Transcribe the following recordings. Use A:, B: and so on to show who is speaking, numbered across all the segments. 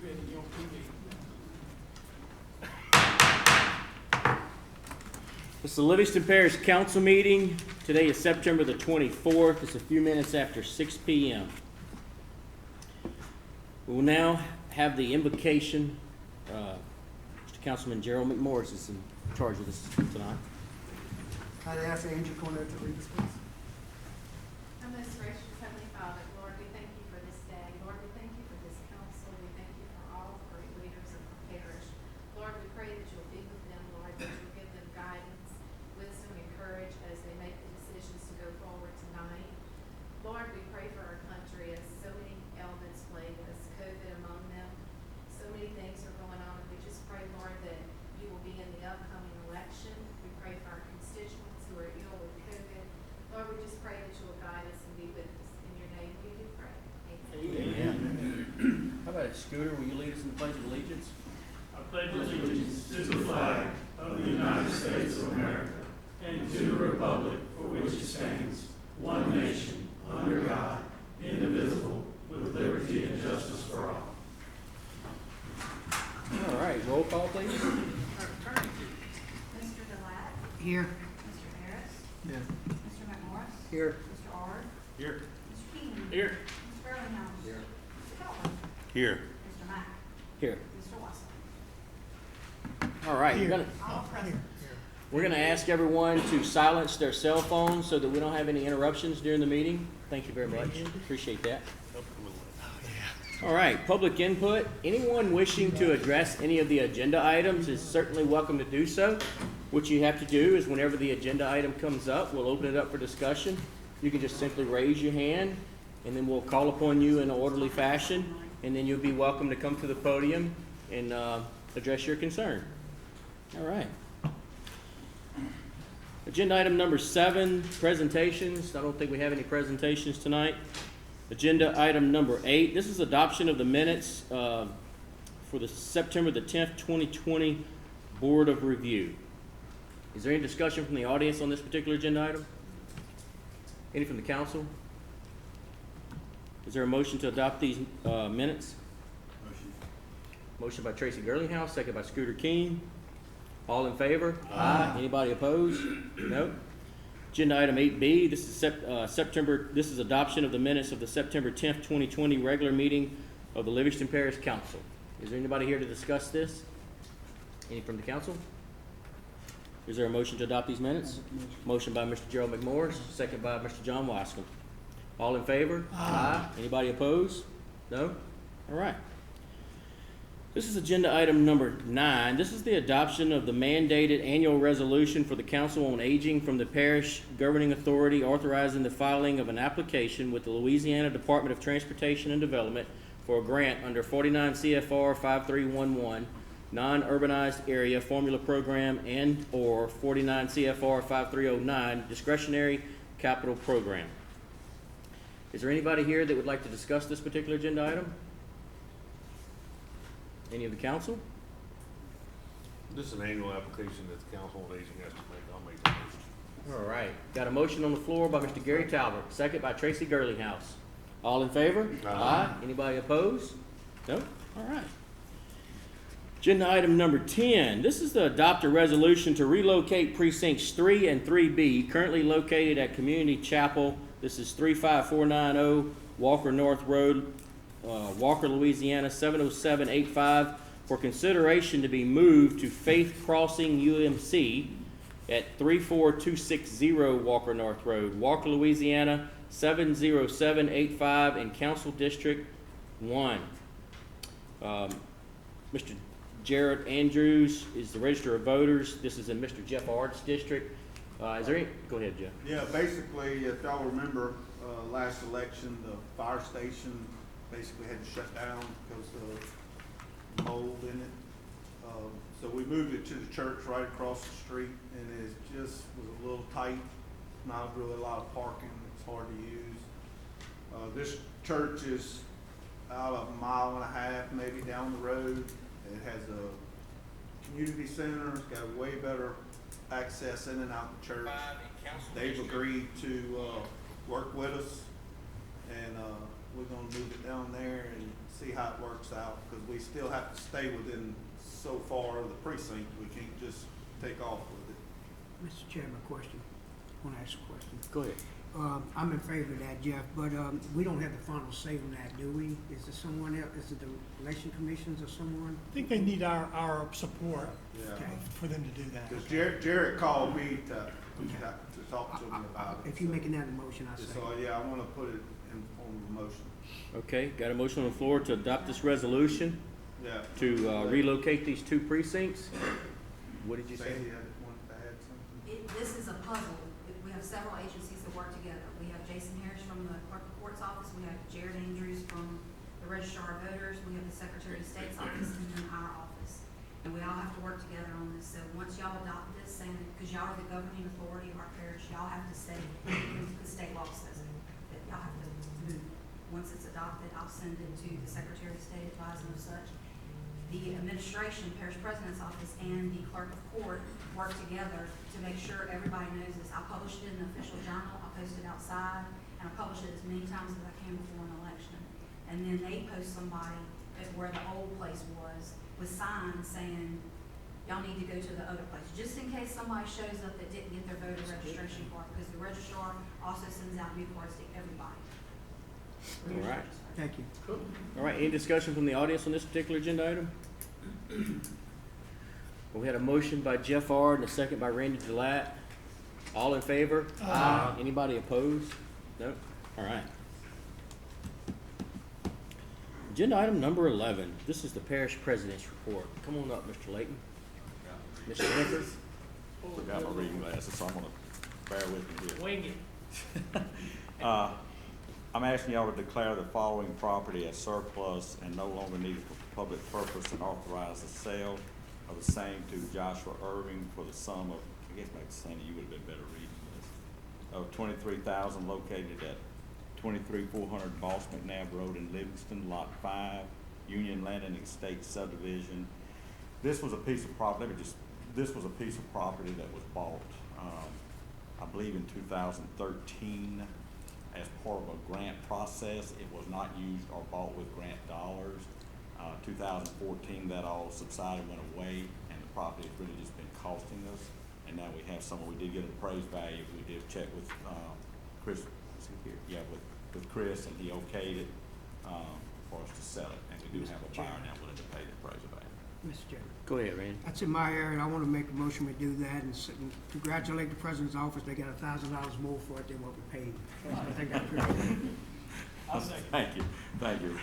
A: ready on TV.
B: This is the Livingston Parish Council meeting. Today is September the 24th. It's a few minutes after 6 p.m. We will now have the invocation. Mr. Councilman Gerald McMorris is in charge of this tonight.
C: I'd ask Andrew Cornett to read this, please.
D: Our most gracious Heavenly Father, Lord, we thank you for this day. Lord, we thank you for this council. We thank you for all the great leaders of the parish. Lord, we pray that you'll be with them, Lord, that you'll give them guidance, wisdom, and courage as they make the decisions to go forward tonight. Lord, we pray for our country as so many elements plague us, COVID among them. So many things are going on, and we just pray, Lord, that you will be in the upcoming election. We pray for our constituents who are ill with COVID. Lord, we just pray that you will guide us and be with us. In your name we do pray. Amen.
B: Amen. How about it, Scooter? Will you lead us in the Pledge of Allegiance?
A: I pledge allegiance to the flag of the United States of America and to the republic for which it stands, one nation, under God, indivisible, with liberty and justice for all.
B: All right, roll call, please.
D: Mr. Delat,
C: Here.
D: Mr. Harris,
C: Yeah.
D: Mr. McMorris,
C: Here.
D: Mr. Ard,
B: Here.
D: Mr. Keenan,
B: Here.
D: Mr. Burlinghouse,
B: Here.
D: Mr. Calvin,
B: Here.
D: Mr. Mack,
B: Here.
D: Mr. Watson.
B: All right,
D: All present.
B: we're gonna ask everyone to silence their cell phones so that we don't have any interruptions during the meeting. Thank you very much. Appreciate that. All right, public input. Anyone wishing to address any of the agenda items is certainly welcome to do so. What you have to do is whenever the agenda item comes up, we'll open it up for discussion. You can just simply raise your hand, and then we'll call upon you in an orderly fashion, and then you'll be welcome to come to the podium and address your concern. All right. Agenda item number 7, presentations. I don't think we have any presentations tonight. Agenda item number 8, this is adoption of the minutes for the September the 10th, 2020 Board of Review. Is there any discussion from the audience on this particular agenda item? Any from the council? Is there a motion to adopt these minutes? Motion by Tracy Girlinghouse, second by Scooter King. All in favor? Aye. Anybody opposed? No. Agenda item 8B, this is this is adoption of the minutes of the September 10th, 2020 regular meeting of the Livingston Parish Council. Is there anybody here to discuss this? Any from the council? Is there a motion to adopt these minutes? Motion by Mr. Gerald McMorris, second by Mr. John Wascom. All in favor? Aye. Anybody opposed? No? All right. This is agenda item number 9. This is the adoption of the mandated annual resolution for the Council on Aging from the Parish Governing Authority authorizing the filing of an application with the Louisiana Department of Transportation and Development for a grant under 49 CFR 5311, non-urbanized area formula program, and or 49 CFR 5309, discretionary capital program. Is there anybody here that would like to discuss this particular agenda item? Any of the council?
E: This is an annual application that the Council on Aging has to make. I'll make the motion.
B: All right. Got a motion on the floor by Mr. Gary Talbot, second by Tracy Girlinghouse. All in favor?
E: Aye.
B: Anybody opposed? No? All right. Agenda item number 10. This is to adopt a resolution to relocate precincts 3 and 3B, currently located at Community Chapel. This is 35490 Walker North Road, Walker, Louisiana, 70785, for consideration to be moved to Faith Crossing UMC at 34260 Walker North Road, Walker, Louisiana, 70785 in Council District 1. Mr. Jared Andrews is the Register of Voters. This is in Mr. Jeff Ard's district. Is there any? Go ahead, Jeff.
F: Yeah, basically, if y'all remember, last election, the fire station basically had to shut down because of mold in it. So we moved it to the church right across the street, and it just was a little tight, not really a lot of parking, it's hard to use. This church is about a mile and a half maybe down the road. It has a community center, it's got way better access in and out the church. They've agreed to work with us, and we're gonna move it down there and see how it works out, because we still have to stay within so far of the precinct, we can't just take off with it.
C: Mr. Chairman, question. I want to ask a question.
B: Go ahead.
C: I'm in favor of that, Jeff, but we don't have the final say on that, do we? Is there someone else, is it the election commissions or someone?
G: I think they need our support
F: Yeah.
C: Okay.
G: for them to do that.
F: Because Jared called me to talk to me about it.
C: If you're making that a motion, I say.
F: So, yeah, I wanna put it on the motion.
B: Okay, got a motion on the floor to adopt this resolution
F: Yeah.
B: to relocate these 2 precincts. What did you say?
F: Sandy, I wanted to add something.
H: This is a puzzle. We have several agencies that work together. We have Jason Harris from the Clerk of Courts Office, we have Jared Andrews from the Registrar of Voters, we have the Secretary of State's office, and then our office. And we all have to work together on this. So once y'all adopt this, saying that, because y'all are the governing authority of our parish, y'all have to say, the state law says it, that y'all have to move. Once it's adopted, I'll send it to the Secretary of State advising of such. The administration, parish president's office, and the clerk of court work together to make sure everybody knows this. I published it in the official journal, I posted it outside, and I published it as many times as I can before an election. And then they post somebody at where the old place was with signs saying, y'all need to go to the other place, just in case somebody shows up that didn't get their voter registration card, because the registrar also sends out new cards to everybody.
B: All right.
C: Thank you.
B: All right, any discussion from the audience on this particular agenda item? Well, we had a motion by Jeff Ard and a second by Randy Gilat. All in favor? Aye. Anybody opposed? No? All right. Agenda item number 11. This is the parish president's report. Come on up, Mr. Layton. Mr. Hanford.
I: Forgot my reading glasses, so I'm gonna bear with me here.
A: Wing it.
I: I'm asking y'all to declare the following property as surplus and no longer needed for public purpose and authorize the sale of the same to Joshua Irving for the sum of, I guess maybe Sandy, you would have been better reading this, of $23,000 located at 23400 Boss McNabb Road in Livingston, Lot 5, Union Landing Estate Subdivision. This was a piece of property, this was a piece of property that was bought, I believe in 2013 as part of a grant process. It was not used or bought with grant dollars. 2014, that all subsided, went away, and the property has really just been costing us. And now we have some, we did get an appraised value. We did check with Chris, is he here? Yeah, with Chris, and he okayed it for us to sell it. And we do have a buyer now willing to pay the appraised value.
C: Mr. Chairman.
B: Go ahead, Randy.
C: That's in my area, and I want to make a motion to do that and congratulate the president's office. They got $1,000 more for it than what we paid. I think that's pretty good.
I: Thank you, thank you.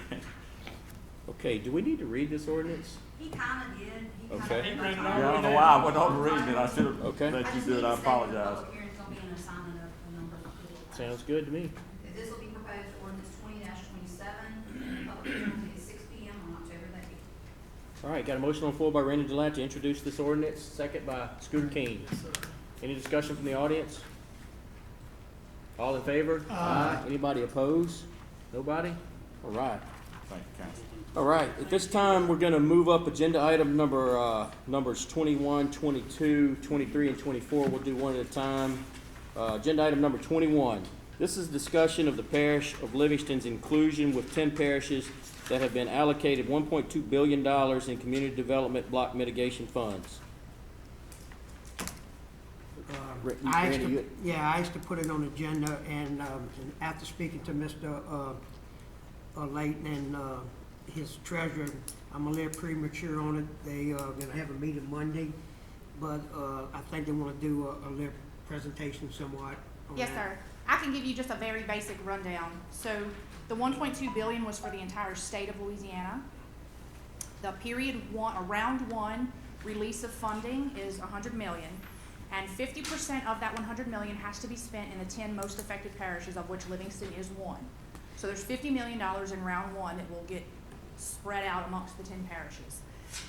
B: Okay, do we need to read this ordinance?
H: He kinda did,
B: Okay.
I: Yeah, I don't know why I went on to read it. I should have
B: Okay.
I: let you do it. I apologize.
H: Public hearing's gonna be an assignment of a number of people.
B: Sounds good to me.
H: This will be proposed ordinance 20-27, public hearing will be at 6 p.m. on October the 8th.
B: All right, got a motion on the floor by Randy Gilat to introduce this ordinance, second by Scooter King. Any discussion from the audience? All in favor? Aye. Anybody opposed? Nobody? All right.
I: Thank you, Council.
B: All right, at this time, we're gonna move up agenda item numbers 21, 22, 23, and 24. We'll do one at a time. Agenda item number 21. This is discussion of the parish of Livingston's inclusion with 10 parishes that have been allocated $1.2 billion in community development block mitigation funds.
C: I asked
B: Randy,
C: to, I asked to put it on the agenda, and after speaking to Mr. Layton and his treasurer, I'm a little premature on it. They gonna have a meeting Monday, but I think they wanna do a little presentation somewhat on
J: Yes,
C: that.
J: sir. I can give you just a very basic rundown. So the 1.2 billion was for the entire state of Louisiana. The round one release of funding is 100 million. And 50% of that 100 million has to be spent in the 10 most affected parishes, of which Livingston is one. So there's $50 million in round one that will get spread out amongst the 10 parishes.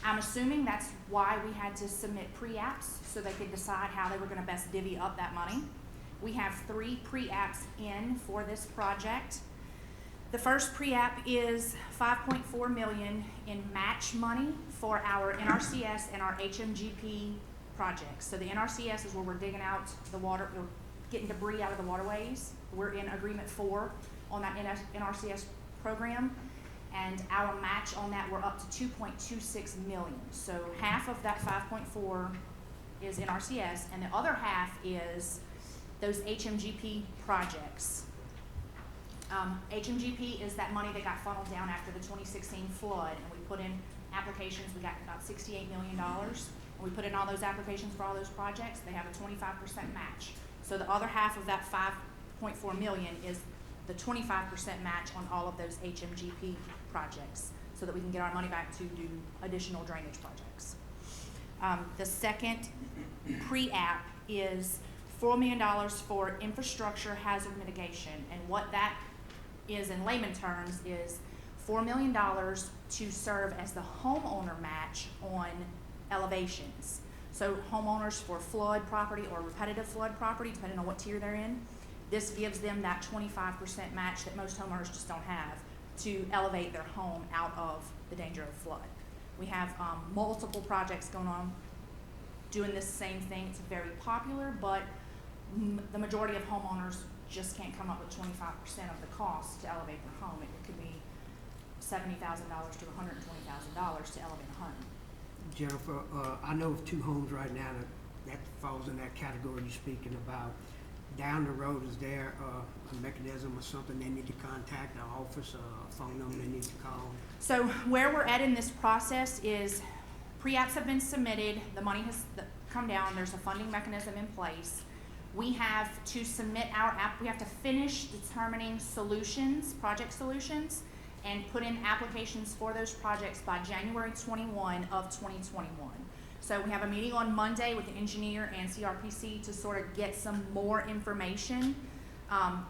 J: I'm assuming that's why we had to submit pre-apps, so they could decide how they were gonna best divvy up that money. We have 3 pre-apps in for this project. The first pre-app is 5.4 million in match money for our NRCS and our HMGP projects. So the NRCS is where we're digging out the water, we're getting debris out of the waterways. We're in agreement 4 on that NRCS program. And our match on that, we're up to 2.26 million. So half of that 5.4 is NRCS, and the other half is those HMGP projects. HMGP is that money that got funneled down after the 2016 flood, and we put in applications. We got about $68 million, and we put in all those applications for all those projects. They have a 25% match. So the other half of that 5.4 million is the 25% match on all of those HMGP projects, so that we can get our money back to do additional drainage projects. The second pre-app is $4 million for infrastructure hazard mitigation, and what that is in layman terms is $4 million to serve as the homeowner match on elevations. So homeowners for flood property or repetitive flood property, depending on what tier they're in, this gives them that 25% match that most homeowners just don't have to elevate their home out of the danger of flood. We have multiple projects going on doing this same thing. It's very popular, but the majority of homeowners just can't come up with 25% of the cost to elevate their home. It could be $70,000 to $120,000 to elevate a home.
C: Jennifer, I know of 2 homes right now that falls in that category you're speaking about. Down the road, is there a mechanism or something they need to contact our office, a phone number they need to call?
J: So where we're at in this process is pre-apps have been submitted, the money has come down, there's a funding mechanism in place. We have to submit our app, we have to finish determining solutions, project solutions, and put in applications for those projects by January 21 of 2021. So we have a meeting on Monday with the engineer and CRPC to sort of get some more information.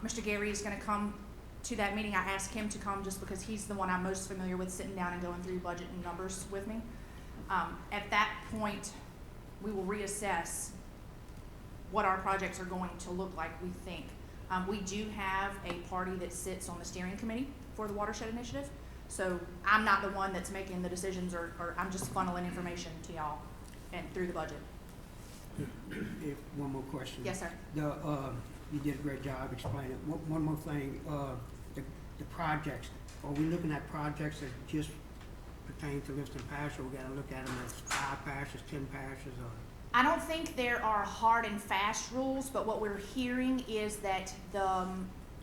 J: Mr. Gary is going to come to that meeting. I asked him to come just because he's the one I'm most familiar with sitting down and going through budget and numbers with me. At that point, we will reassess what our projects are going to look like, we think. We do have a party that sits on the steering committee for the Watershed Initiative. So I'm not the one that's making the decisions, or I'm just funneling information to y'all and through the budget.
C: If, one more question.
J: Yes, sir.
C: You did a great job explaining. One more thing, the projects, are we looking at projects that just pertain to Lifton Parish, or we gotta look at them as 5 parishes, 10 parishes, or?
J: I don't think there are hard and fast rules, but what we're hearing is that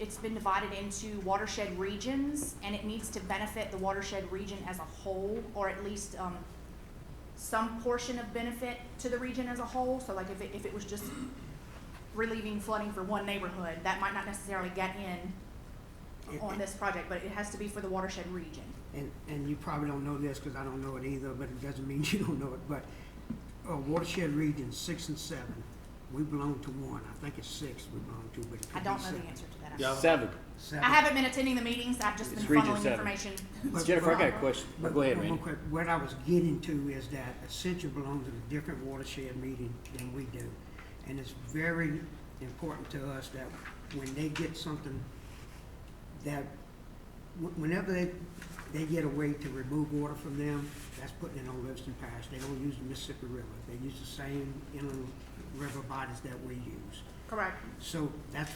J: it's been divided into watershed regions, and it needs to benefit the watershed region as a whole, or at least some portion of benefit to the region as a whole. So like if it was just relieving flooding for one neighborhood, that might not necessarily get in on this project, but it has to be for the watershed region.
C: And you probably don't know this, because I don't know it either, but it doesn't mean you don't know it, but watershed regions 6 and 7, we belong to one. I think it's 6 we belong to, but it could
J: I don't
C: be
J: know the
C: 7.
J: answer to that.
E: Yeah.
B: 7.
C: 7.
J: I haven't been attending the meetings. I've just been
B: It's Region
J: funneling
B: 7.
J: information.
B: Jennifer, I got a question. Go ahead, Randy.
C: What I was getting to is that Ascension belongs in a different watershed meeting than we do. And it's very important to us that when they get something, that whenever they get a way to remove water from them, that's putting it on Livingston Parish. They don't use the Mississippi River. They use the same inland river bodies that we use.
J: Correct.
C: So that's,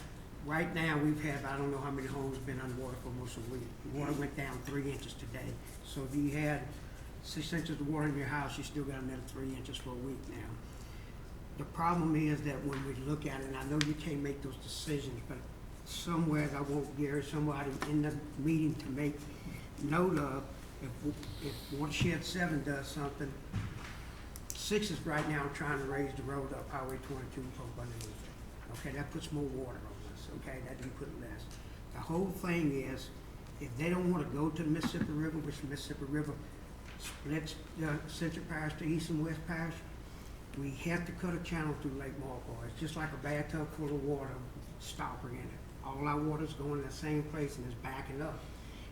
C: right now, we've had, I don't know how many homes been underwater for most of the week. Water went down 3 inches today. So if you had 6 inches of water in your house, you still got another 3 inches for a week now. The problem is that when we look at it, and I know you can't make those decisions, but somewhere, I want Gary, somebody in the meeting to make note of, if Watershed 7 does something, 6 is right now trying to raise the road up Highway 22 and pump underneath it. Okay, that puts more water on us, okay, that didn't put less. The whole thing is, if they don't wanna go to the Mississippi River, which the Mississippi River splits Central Parish to East and West Parish, we have to cut a channel through Lake Maurepas. It's just like a bathtub full of water, stopper in it. All our water's going in the same place and it's backing up.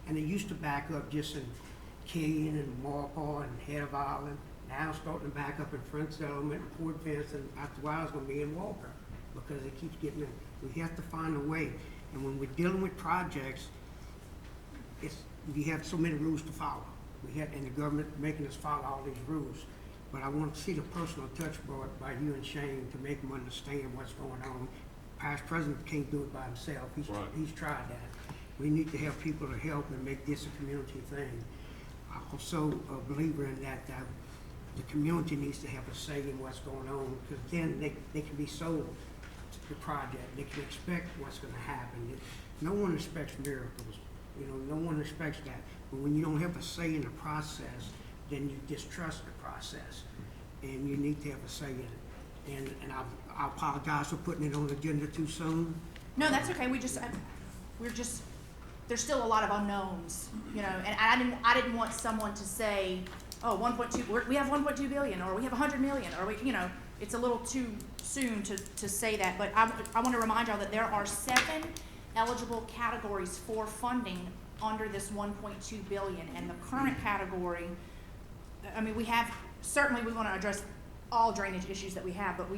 C: And it used to back up just in Killian and Maurepas and Head of Island. Now it's starting to back up in Front Settlement and Fort Vince, and after a while it's gonna be in Walker, because it keeps getting in. We have to find a way. And when we're dealing with projects, we have so many rules to follow. And the government making us follow all these rules. But I want to see the personal touch brought by you and Shane to make them understand what's going on. Past president can't do it by himself. He's tried that. We need to have people to help and make this a community thing. I'm also a believer in that, the community needs to have a say in what's going on, because then they can be sold the project. They can expect what's gonna happen. No one expects miracles, no one expects that. But when you don't have a say in the process, then you distrust the process, and you need to have a say in it. And I apologize for putting it on the agenda too soon.
J: No, that's okay, there's still a lot of unknowns, and I didn't want someone to say, oh, 1.2, we have 1.2 billion, or we have 100 million, or it's a little too soon to say that, but I want to remind y'all that there are 7 eligible categories for funding under this 1.2 billion, and the current category, certainly we want to address all drainage issues that we have, but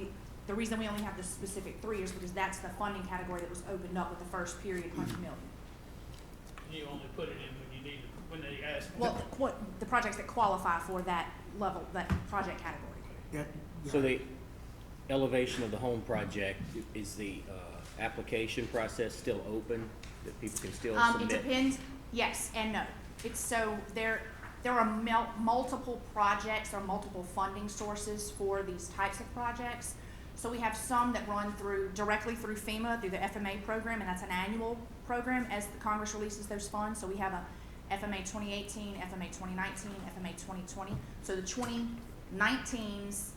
J: the reason we only have the specific 3 is because that's the funding category that was opened up with the first period 100 million.
A: You only put it in when you need it, when they ask.
J: Well, the projects that qualify for that level, that project category.
B: So the elevation of the home project, is the application process still open, that people can still submit?
J: It depends, yes and no. There are multiple projects or multiple funding sources for these types of projects. So we have some that run directly through FEMA, through the FMA program, and that's an annual program as the Congress releases those funds. So we have a FMA 2018, FMA 2019, FMA 2020. So the 2019s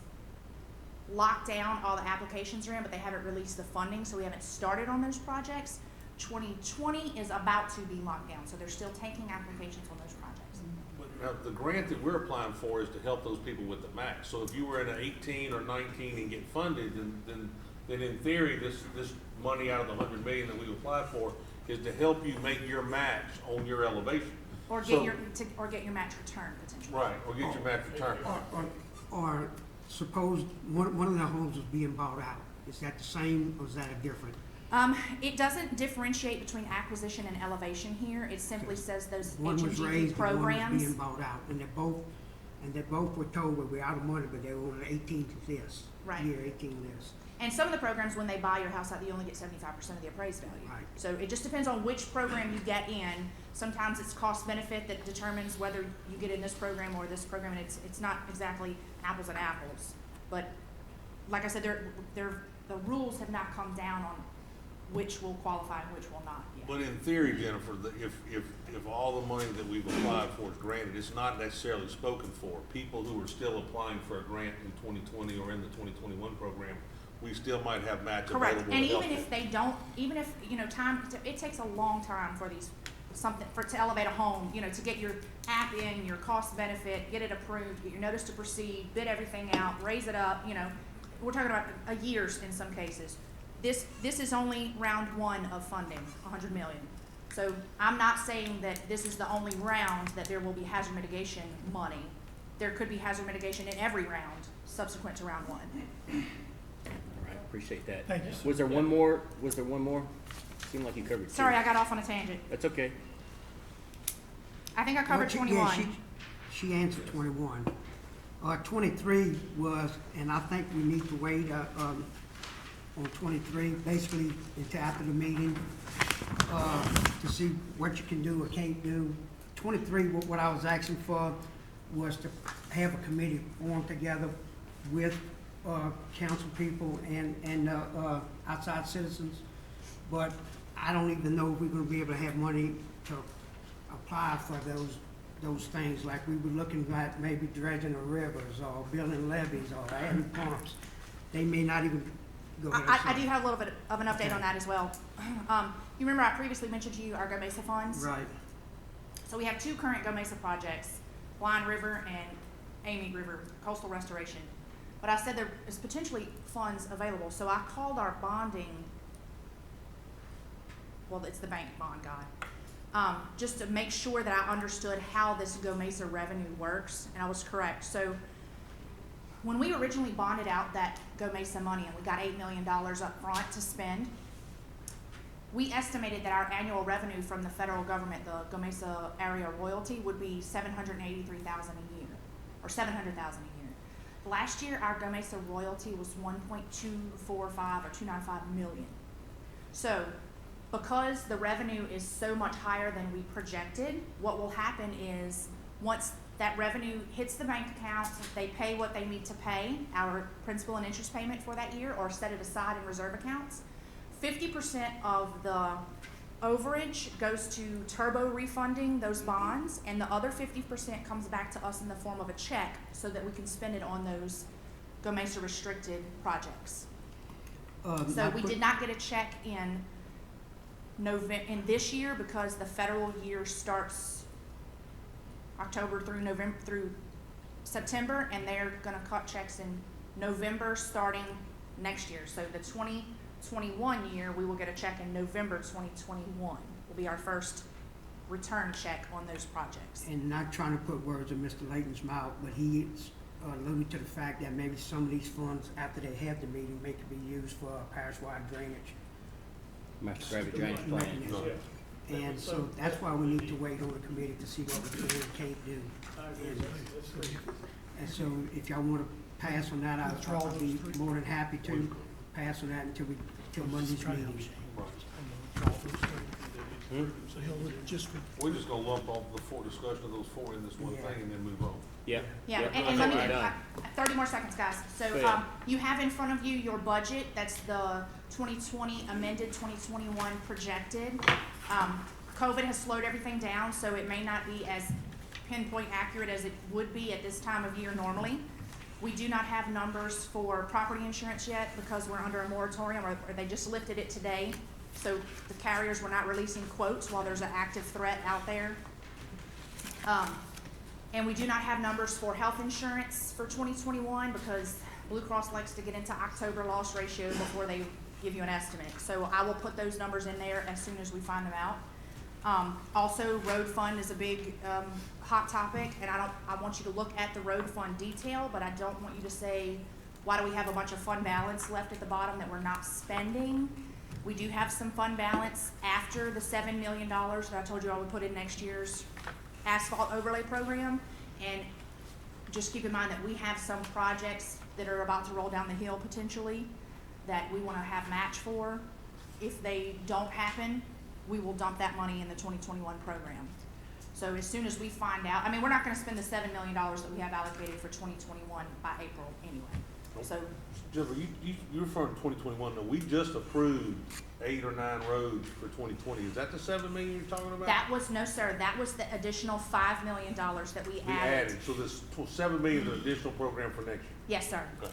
J: locked down, all the applications are in, but they haven't released the funding, so we haven't started on those projects. 2020 is about to be locked down, so they're still taking applications on those projects.
E: Now, the grant that we're applying for is to help those people with the max. So if you were in an 18 or 19 and get funded, then in theory, this money out of the 100 million that we applied for is to help you make your match on your elevation.
J: Or get your match return potentially.
E: Right, or get your match return.
C: Or suppose one of the homes is being bought out. Is that the same, or is that a different?
J: It doesn't differentiate between acquisition and elevation here. It simply says those
C: One was
J: HMGP
C: raised, and one was
J: programs.
C: being bought out, and they both were told, well, we're out of money, but they were on 18 to this.
J: Right.
C: Year 18 this.
J: And some of the programs, when they buy your house out, you only get 75% of the appraised value.
C: Right.
J: So it just depends on which program you get in. Sometimes it's cost benefit that determines whether you get in this program or this program, and it's not exactly apples and apples. But like I said, the rules have not come down on which will qualify and which will not yet.
E: But in theory, Jennifer, if all the money that we've applied for is granted, it's not necessarily spoken for. People who are still applying for a grant in 2020 or in the 2021 program, we still might have match available.
J: Correct, and
E: to help
J: even if they don't, even if, it takes a long time for to elevate a home, to get your app in, your cost benefit, get it approved, get your notice to proceed, bid everything out, raise it up, we're talking about a years in some cases. This is only round 1 of funding, 100 million. So I'm not saying that this is the only round that there will be hazard mitigation money. There could be hazard mitigation in every round subsequent to round 1.
B: All right, appreciate that.
G: Thank you, sir.
B: Was there one more? Seemed like you covered 2.
J: Sorry, I got off on a tangent.
B: That's okay.
J: I think I covered
C: Yeah,
J: 21.
C: she answered 21. 23 was, and I think we need to wait on 23, basically until after the meeting, to see what you can do or can't do. 23, what I was asking for was to have a committee formed together with council people and outside citizens. But I don't even know if we're gonna be able to have money to apply for those things, like we were looking at maybe dredging the rivers or building levees or adding pumps. They may not even go ahead.
J: I do have a little bit of an update on that as well. You remember I previously mentioned to you our Go Mesa funds?
C: Right.
J: So we have 2 current Go Mesa projects, Blind River and Amy River coastal restoration. But I said there is potentially funds available, so I called our bonding, well, it's the bank bond guy, just to make sure that I understood how this Go Mesa revenue works, and I was correct. So when we originally bonded out that Go Mesa money and we got $8 million up front to spend, we estimated that our annual revenue from the federal government, the Go Mesa area royalty, would be $783,000 a year, or $700,000 a year. Last year, our Go Mesa royalty was 1.245 or 295 million. So because the revenue is so much higher than we projected, what will happen is, once that revenue hits the bank accounts, they pay what they need to pay, our principal and interest payment for that year, or set it aside in reserve accounts. 50% of the overage goes to turbo refunding those bonds, and the other 50% comes back to us in the form of a check so that we can spend it on those GOMESA restricted projects. So we did not get a check in this year because the federal year starts October through September, and they're gonna cut checks in November starting next year. So the 2021 year, we will get a check in November 2021. Will be our first return check on those projects.
C: And not trying to put words in Mr. Layton's mouth, but he alluded to the fact that maybe some of these funds, after they have the meeting, may could be used for parish-wide drainage.
B: Master Gravity Drainage Plan.
C: mechanism. And so that's why we need to wait on the committee to see what we can and can't do. And so if y'all want to pass on that, I'll be more than happy to pass on that until Monday's meeting.
G: So he'll just,
E: We're just gonna lump all the discussion of those four in this one
C: Yeah.
E: thing and then move on.
B: Yeah.
J: Yeah,
B: Yep,
J: and let me,
B: right on.
J: 30 more seconds, guys.
B: Go
J: So,
B: ahead.
J: you have in front of you your budget, that's the 2020 amended, 2021 projected. COVID has slowed everything down, so it may not be as pinpoint accurate as it would be at this time of year normally. We do not have numbers for property insurance yet because we're under a moratorium, or they just lifted it today. So the carriers were not releasing quotes while there's an active threat out there. And we do not have numbers for health insurance for 2021 because Blue Cross likes to get into October loss ratio before they give you an estimate. So I will put those numbers in there as soon as we find them out. Also, road fund is a big hot topic, and I want you to look at the road fund detail, but I don't want you to say, why do we have a bunch of fund balance left at the bottom that we're not spending? We do have some fund balance after the $7 million that I told you I would put in next year's asphalt overlay program. And just keep in mind that we have some projects that are about to roll down the hill potentially that we want to have match for. If they don't happen, we will dump that money in the 2021 program. So as soon as we find out, I mean, we're not going to spend the $7 million that we have allocated for 2021 by April anyway. So
E: Jennifer, you're referring to 2021, now, we just approved 8 or 9 roads for 2020, is that the 7 million you're talking about?
J: that was, no sir, that was the additional $5 million that we
E: We
J: added.
E: so this 7 million is an additional program for next year?
J: Yes, sir.
E: Okay.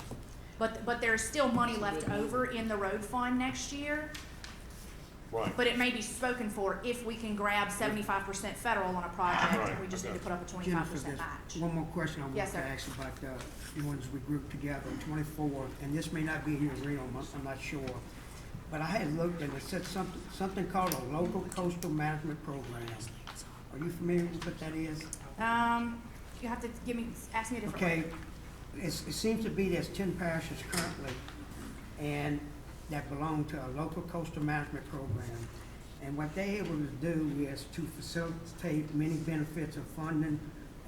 J: But there's still money left over in the road fund next year,
E: Right,
J: but it may be spoken for if we can grab 75% federal on a project,
E: Right,
J: and we just
E: okay.
J: need to put up a
C: Jennifer,
J: 25%
C: there's
J: match.
C: one more question I
J: Yes,
C: want to
J: sir.
C: ask about the ones we grouped together, 24, and this may not be in your realm, I'm not sure. But I had looked and it said something called a local coastal management program. Are you familiar with what that is?
J: You have to ask me a different
C: Okay,
J: one.
C: it seems to be there's 10 parishes currently, and that belong to a local coastal management program. And what they're able to do is to facilitate many benefits of funding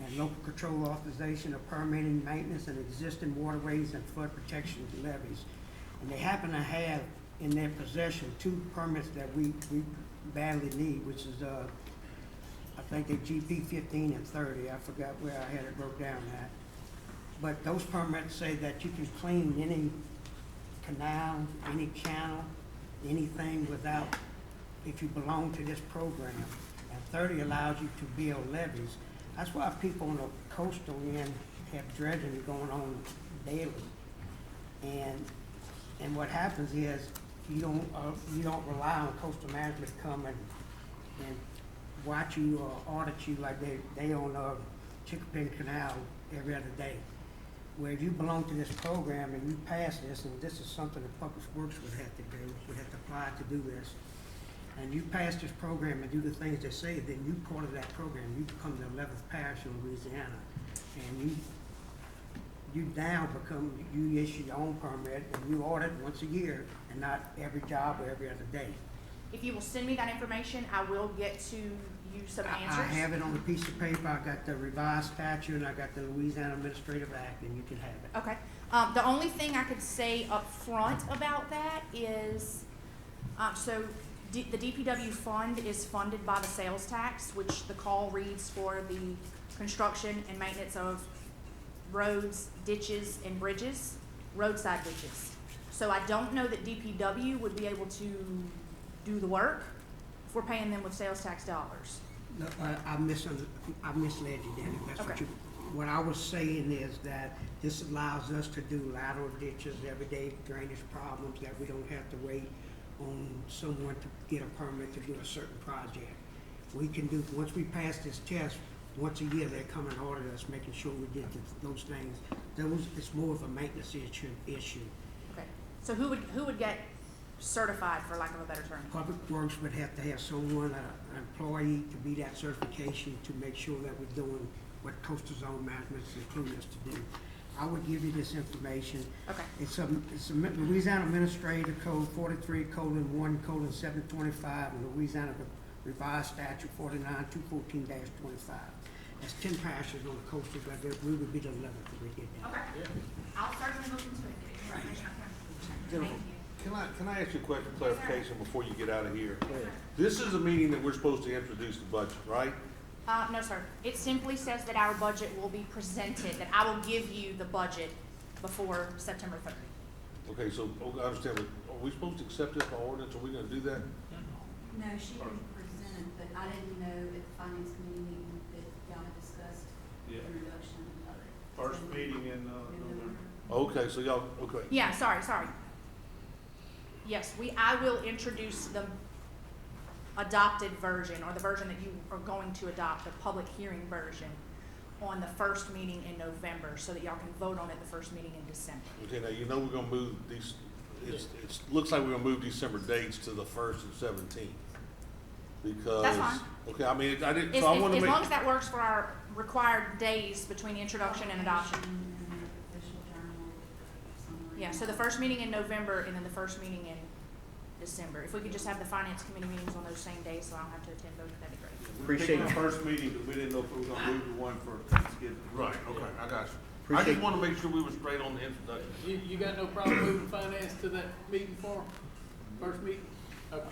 C: and local control authorization of permitting, maintenance, and existing waterways and flood protection levees. And they happen to have in their possession 2 permits that we badly need, which is, I think they're GP 15 and 30. I forgot where I had it wrote down at. But those permits say that you can clean any canal, any channel, anything without, if you belong to this program. And 30 allows you to build levees. That's why people on the coastal end have dredging going on daily. And what happens is you don't rely on coastal management to come and watch you or audit you like they on Chickapin Canal every other day. Where if you belong to this program and you pass this, and this is something that Public Works would have to do, would have to apply to do this, and you pass this program and do the things they say, then you part of that program, you become the 11th parish in Louisiana. And you issue your own permit and you audit once a year and not every job or every other day.
J: If you will send me that information, I will get to you some answers.
C: I have it on a piece of paper, I got the revised statute and I got the Louisiana Administrative Act, and you can have it.
J: Okay. The only thing I could say up front about that is, so The DPW fund is funded by the sales tax, which the call reads for the construction and maintenance of roads, ditches, and bridges, roadside ditches. So I don't know that DPW would be able to do the work if we're paying them with sales tax dollars.
C: No, I misled you, Danny. That's what
J: Okay.
C: what I was saying is that this allows us to do lateral ditches, everyday drainage problems, that we don't have to wait on someone to get a permit to do a certain project. We can do, once we pass this test, once a year, they come and audit us, making sure we did those things. It's more of a maintenance issue.
J: Okay. So who would get certified, for lack of a better term?
C: Public Works would have to have someone, an employee, to be that certification to make sure that we're doing what coastal zone management is including us to do. I would give you this information.
J: Okay.
C: It's a Louisiana Administrative Code 43:1:725 and Louisiana Revised Statute 49-214-25. That's 10 passages on the coastal, but we would be the 11th if we did that.
J: Okay. I'll certainly look into it. Get information on that. Thank you.
E: Can I ask you a question, clarification, before you get out of here? This is a meeting that we're supposed to introduce the budget, right?
J: No, sir. It simply says that our budget will be presented, that I will give you the budget before September 30th.
E: Okay, so, I understand, but are we supposed to accept this by ordinance? Are we gonna do that?
H: No, she didn't present it, but I didn't know at the finance committee meeting that y'all had discussed the
F: Yeah.
H: introduction of it.
F: First meeting in November.
E: Okay, so y'all, okay.
J: Yeah, sorry. Yes, I will introduce the adopted version, or the version that you are going to adopt, the public hearing version, on the first meeting in November, so that y'all can vote on it the first meeting in December.
E: Okay, now, you know we're gonna move these, it looks like we're gonna move December dates to the 1st and 17th. Because.
J: That's fine.
E: Okay, I mean, I didn't,
J: As
E: so I wanna
J: as
E: make.
J: long as that works for our required days between the introduction and adoption.
H: Official journal summary.
J: Yeah, so the first meeting in November and then the first meeting in December. If we could just have the finance committee meetings on those same days, so I don't have to attend both, that'd be great.
B: Appreciate
F: the
B: it.
F: first meeting, because we didn't know if we were gonna move the one for Thanksgiving.
E: Right, okay, I got you. I
B: Appreciate-
E: just wanna make sure we were straight on the introduction.
A: You got no problem moving finance to that meeting for first meeting? Okay.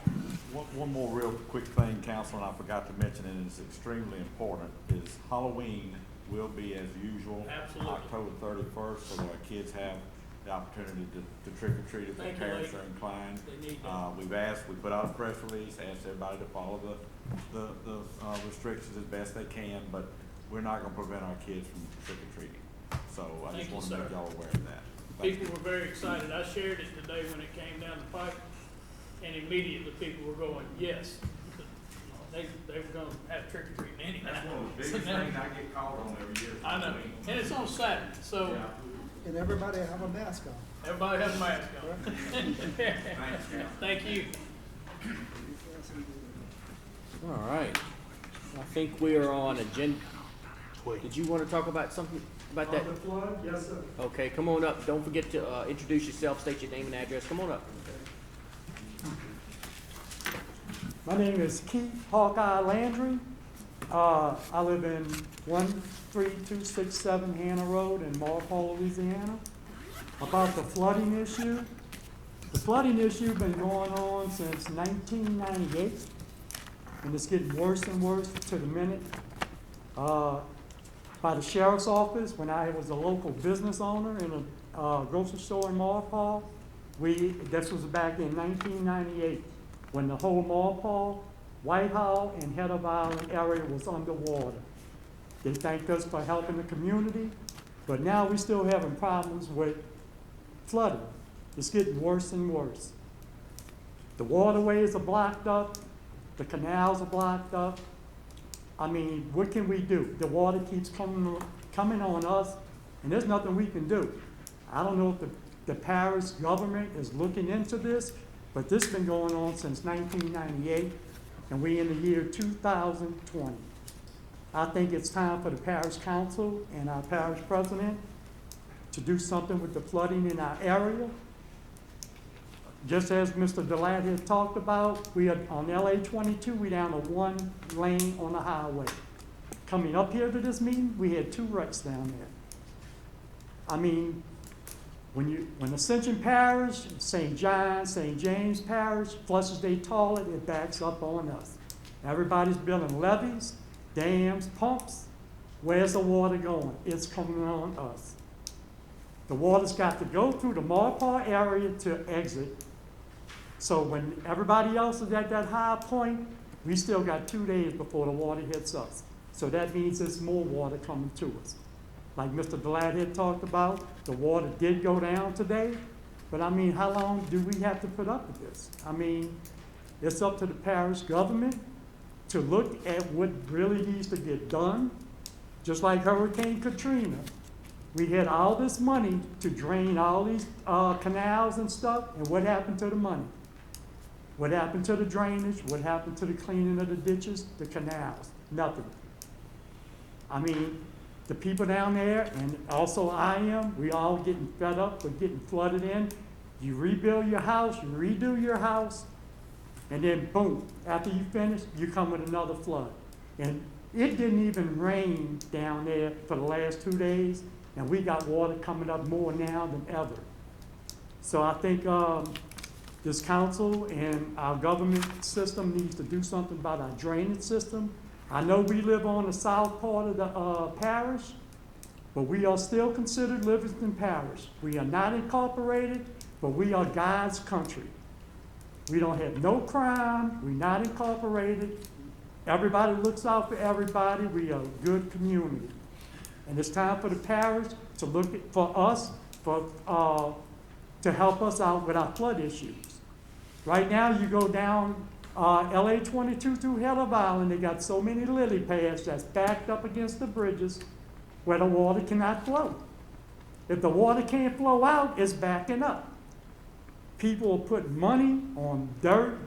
I: One more real quick thing, council, and I forgot to mention, and it's extremely important, is Halloween will be as usual.
A: Absolutely.
I: October 31st, so our kids have the opportunity to trick or treat if their
A: Thank you,
I: parents
A: Lee.
I: are inclined.
A: They need that.
I: We put out a press release, asked everybody to follow the restrictions as best they can, but we're not gonna prevent our kids from trick or treating. So I
A: Thank
I: just
A: you,
I: wanna
A: sir.
I: make y'all aware of that. Thank you.
A: People were very excited. I shared it today when it came down the pipe, and immediately people were going, yes. They were gonna have trick or treating anyhow.
I: That's one of the
A: So
I: biggest
A: now-
I: things I get called on every year.
A: I know, and it's on Saturday, so
G: And everybody have a mask on.
A: everybody has a mask on.
I: Thanks, Cal.
A: Thank you.
B: All right. I think we are on agenda. Did you want to talk about something about that?
G: flood? Yes, sir.
B: Okay, come on up. Don't forget to introduce yourself, state your name and address. Come on up.
K: My name is Keith Hawkeye Landry. I live in 13267 Hannah Road in Marpole, Louisiana. About the flooding issue. The flooding issue been going on since 1998, and it's getting worse and worse to the minute. By the sheriff's office, when I was a local business owner in a grocery store in Marpole, this was back in 1998, when the whole Marpole, Whitehall, and Head of Island area was underwater. They thanked us for helping the community, but now we're still having problems with flooding. It's getting worse and worse. The waterways are blocked up, the canals are blocked up. I mean, what can we do? The water keeps coming on us, and there's nothing we can do. I don't know if the parish government is looking into this, but this has been going on since 1998, and we're in the year 2020. I think it's time for the parish council and our parish president to do something with the flooding in our area. Just as Mr. Delat had talked about, we are on LA 22, we down to one lane on the highway. Coming up here to this meeting, we had 2 wrecks down there. I mean, When Ascension Parish, St. John, St. James Parish flushes their toilet, it backs up on us. Everybody's building levees, dams, pumps. Where's the water going? It's coming on us. The water's got to go through the Marpar area to exit. So when everybody else is at that high point, we still got 2 days before the water hits us. So that means there's more water coming to us. Like Mr. Glad had talked about, the water did go down today, but I mean, how long do we have to put up with this? I mean, it's up to the parish government to look at what really needs to get done. Just like Hurricane Katrina, we had all this money to drain all these canals and stuff, and what happened to the money? What happened to the drainage? What happened to the cleaning of the ditches, the canals? Nothing. I mean, the people down there, and also I am, we all getting fed up with getting flooded in. You rebuild your house, you redo your house, and then boom, after you finish, you come with another flood. And it didn't even rain down there for the last 2 days, and we got water coming up more now than ever. So I think this council and our government system needs to do something about our drainage system. I know we live on the south part of the parish, but we are still considered Livingston Parish. We are not incorporated, but we are God's country. We don't have no crime. We're not incorporated. Everybody looks out for everybody. We are a good community. And it's time for the parish to look at, for us, to help us out with our flood issues. Right now, you go down LA 22 through Heller Island, they got so many lily pads that's backed up against the bridges where the water cannot flow. If the water can't flow out, it's backing up. People will put money on dirt,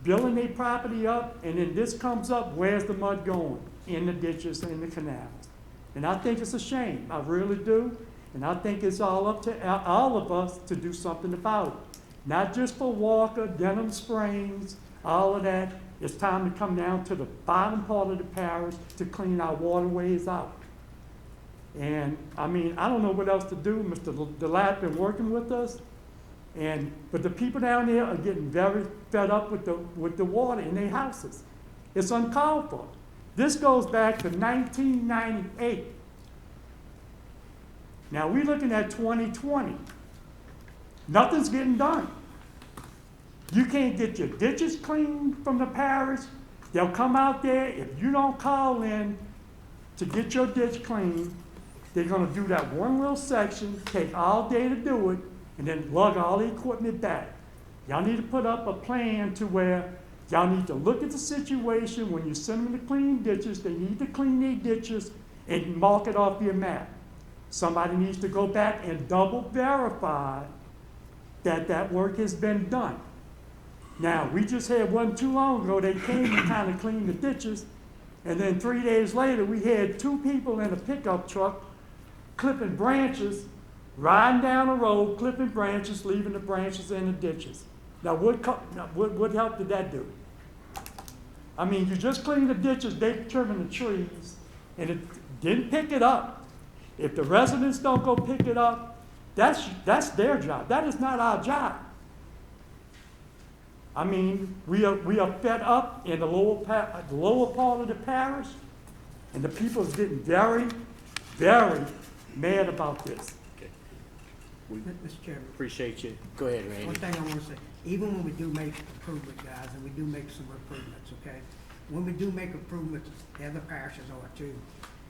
K: building their property up, and then this comes up, where's the mud going? In the ditches and in the canals. And I think it's a shame, I really do. And I think it's all up to all of us to do something about it. Not just for Walker, Denham Springs, all of that. It's time to come down to the bottom part of the parish to clean our waterways out. And I mean, I don't know what else to do. Mr. DeLapp been working with us, but the people down there are getting very fed up with the water in their houses. It's uncalled for. This goes back to 1998. Now we're looking at 2020. Nothing's getting done. You can't get your ditches cleaned from the parish. They'll come out there. If you don't call in to get your ditch cleaned, they're going to do that one little section, take all day to do it, and then lug all the equipment back. Y'all need to put up a plan to where y'all need to look at the situation when you send them to clean ditches. They need to clean their ditches and mark it off your map. Somebody needs to go back and double verify that that work has been done. Now, we just had one too long ago, they came and kind of cleaned the ditches, and then 3 days later, we had 2 people in a pickup truck clipping branches, riding down the road, clipping branches, leaving the branches in the ditches. Now, what help did that do? I mean, you just cleaned the ditches, they trimming the trees, and it didn't pick it up. If the residents don't go pick it up, that's their job. That is not our job. I mean, we are fed up in the lower part of the parish, and the people is getting very, very mad about this.
C: Mr. Chairman,
B: Appreciate you. Go ahead,
C: one
B: Randy.
C: thing I want to say, even when we do make improvements, guys, and we do make some improvements, okay? When we do make improvements, the other parishes are too.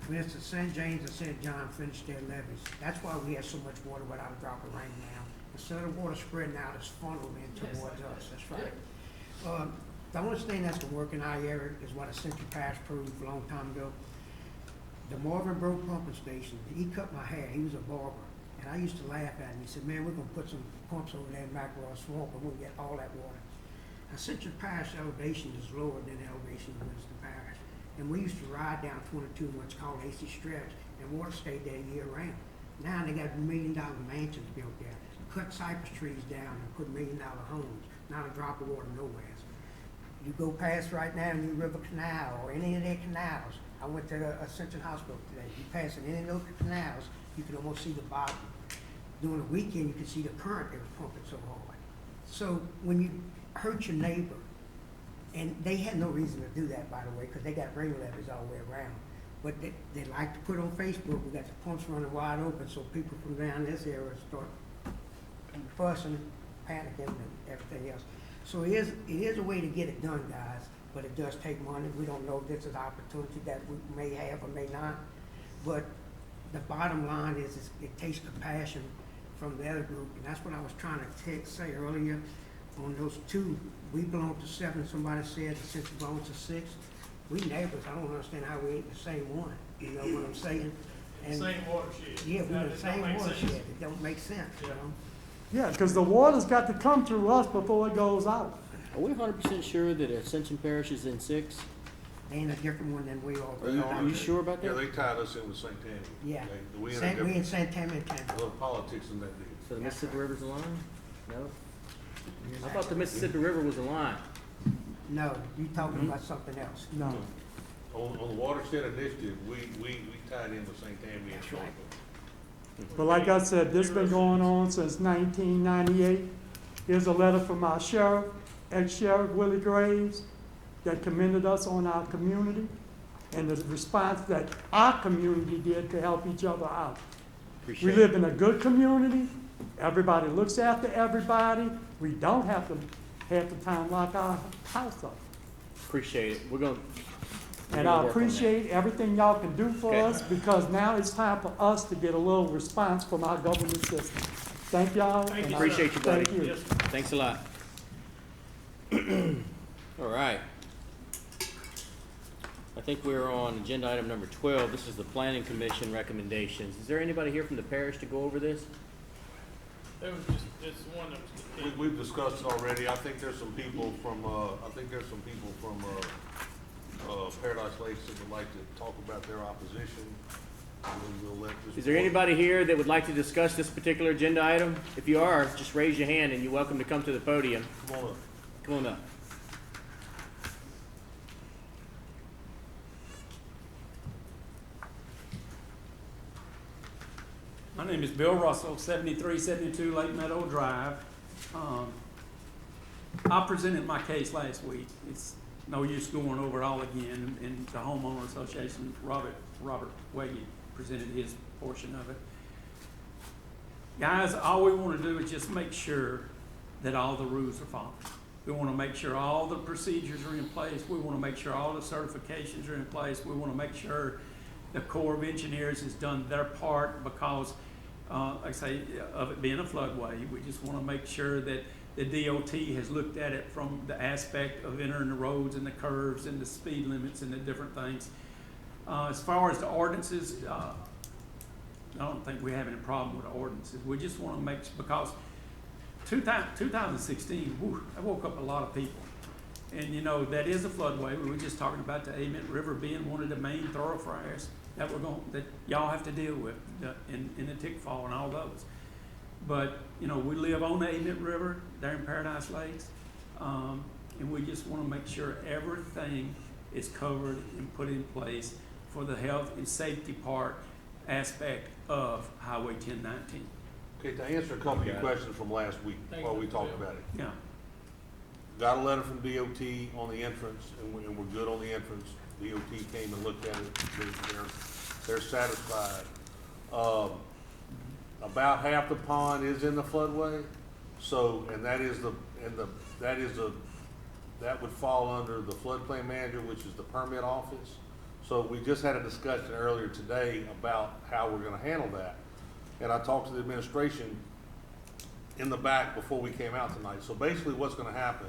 C: For instance, St. James and St. John finished their levees. That's why we have so much water without a drop of rain now. Instead of water spreading out, it's funneled in towards us, that's right. The only thing that's gonna work in our area is what Ascension Parish proved a long time ago. The Marvin Brook pumping station, he cut my hair, he was a barber, and I used to laugh at him. He said, man, we're gonna put some pumps over there in McElroy Swamp and we'll get all that water. Ascension Parish elevation is lower than the elevation of Winston Parish. And we used to ride down 22, what's called AC Stretch, and water stayed there year round. Now they got $1 million mansions built there. Cut cypress trees down and put $1 million homes. Not a drop of water nowhere. You go past right now New River Canal or any of their canals. I went to the Ascension Hospital today. You pass in any of those canals, you can almost see the bottom. during the weekend, you could see the current they was pumping so hard. So when you hurt your neighbor, and they had no reason to do that, by the way, because they got rain levees all the way around. But they like to put on Facebook, we got the pumps running wide open, so people from down this area start fussing, panicking, and everything else. So it is a way to get it done, guys, but it does take money. We don't know if this is an opportunity that we may have or may not. But the bottom line is it takes compassion from the other group, and that's what I was trying to say earlier on those two. We belong to 7, somebody said, since we belong to 6. We neighbors, I don't understand how we ain't the same one, you know what I'm saying? And
A: Same watershed.
C: yeah, we're
A: Now,
C: in the
A: it don't
C: same
A: make
C: watershed,
A: sense.
C: it don't make sense, you
A: Yeah.
C: know?
K: Yeah, because the water's got to come through us before it goes out.
B: Are we 100% sure that Ascension Parish is in 6?
C: They ain't a different one than we are.
B: Are you sure about
E: Yeah,
B: that?
E: they tied us in with St. Tammany.
C: Yeah.
E: We in a
C: We in
E: different,
C: San Tam and
E: a
C: Tam.
E: little politics in that deal.
B: So the Mississippi River's a line? No? I thought the Mississippi River was a line.
C: No, you talking about something else.
K: No.
E: On the watershed initiative, we tied in with St. Tammany and
C: That's right.
E: Charlotte.
K: But like I said, this been going on since 1998. Here's a letter from our sheriff, ex-sheriff Willie Graves, that commended us on our community and the response that our community did to help each other out. We
B: Appreciate
K: live
B: it.
K: in a good community. Everybody looks after everybody. We don't have to half the time lock our house up.
B: Appreciate it. We're gonna
K: And
B: work
K: I
B: on that.
K: appreciate everything y'all can do for
B: Okay.
K: us, because now it's time for us to get a little response from our government system. Thank y'all.
A: Thank
K: and
A: you,
K: I
B: Appreciate you, buddy.
K: Thank you.
A: Yes,
B: Thanks a lot. All right. I think we're on agenda item number 12. This is the Planning Commission recommendations. Is there anybody here from the parish to go over this?
A: that was just one that was.
E: We've discussed it already. I think there's some people from, Paradise Lakes that would like to talk about their opposition. And then we'll let this
B: Is there
E: board-
B: anybody here that would like to discuss this particular agenda item? If you are, just raise your hand and you're welcome to come to the podium.
E: Come on up.
B: Come on up.
L: My name is Bill Russell, 7372 Lake Meadow Drive. I presented my case last week. It's no use going over it all again. And the homeowner association, Robert Waggy presented his portion of it. Guys, all we want to do is just make sure that all the rules are followed. We want to make sure all the procedures are in place. We want to make sure all the certifications are in place. We want to make sure the Corps of Engineers has done their part, because, like I say, of it being a floodway, we just want to make sure that the DOT has looked at it from the aspect of entering the roads and the curves and the speed limits and the different things. As far as the ordinances, I don't think we have any problem with the ordinances. We just want to make, because 2016, whew, I woke up a lot of people. And you know, that is a floodway. We were just talking about the Ament River being one of the main thoroughfares that that y'all have to deal with in the Tickfall and all those. But, you know, we live on the Ament River there in Paradise Lakes. And we just want to make sure everything is covered and put in place for the health and safety aspect of Highway 1019.
E: Okay, to answer a couple of your questions from last week while we talked about it.
L: Yeah.
E: Got a letter from DOT on the entrance, and we're good on the entrance. DOT came and looked at it, they're satisfied. About half the pond is in the floodway, so, and that would fall under the floodplain manager, which is the permit office. So we just had a discussion earlier today about how we're gonna handle that. And I talked to the administration in the back before we came out tonight. So basically what's gonna happen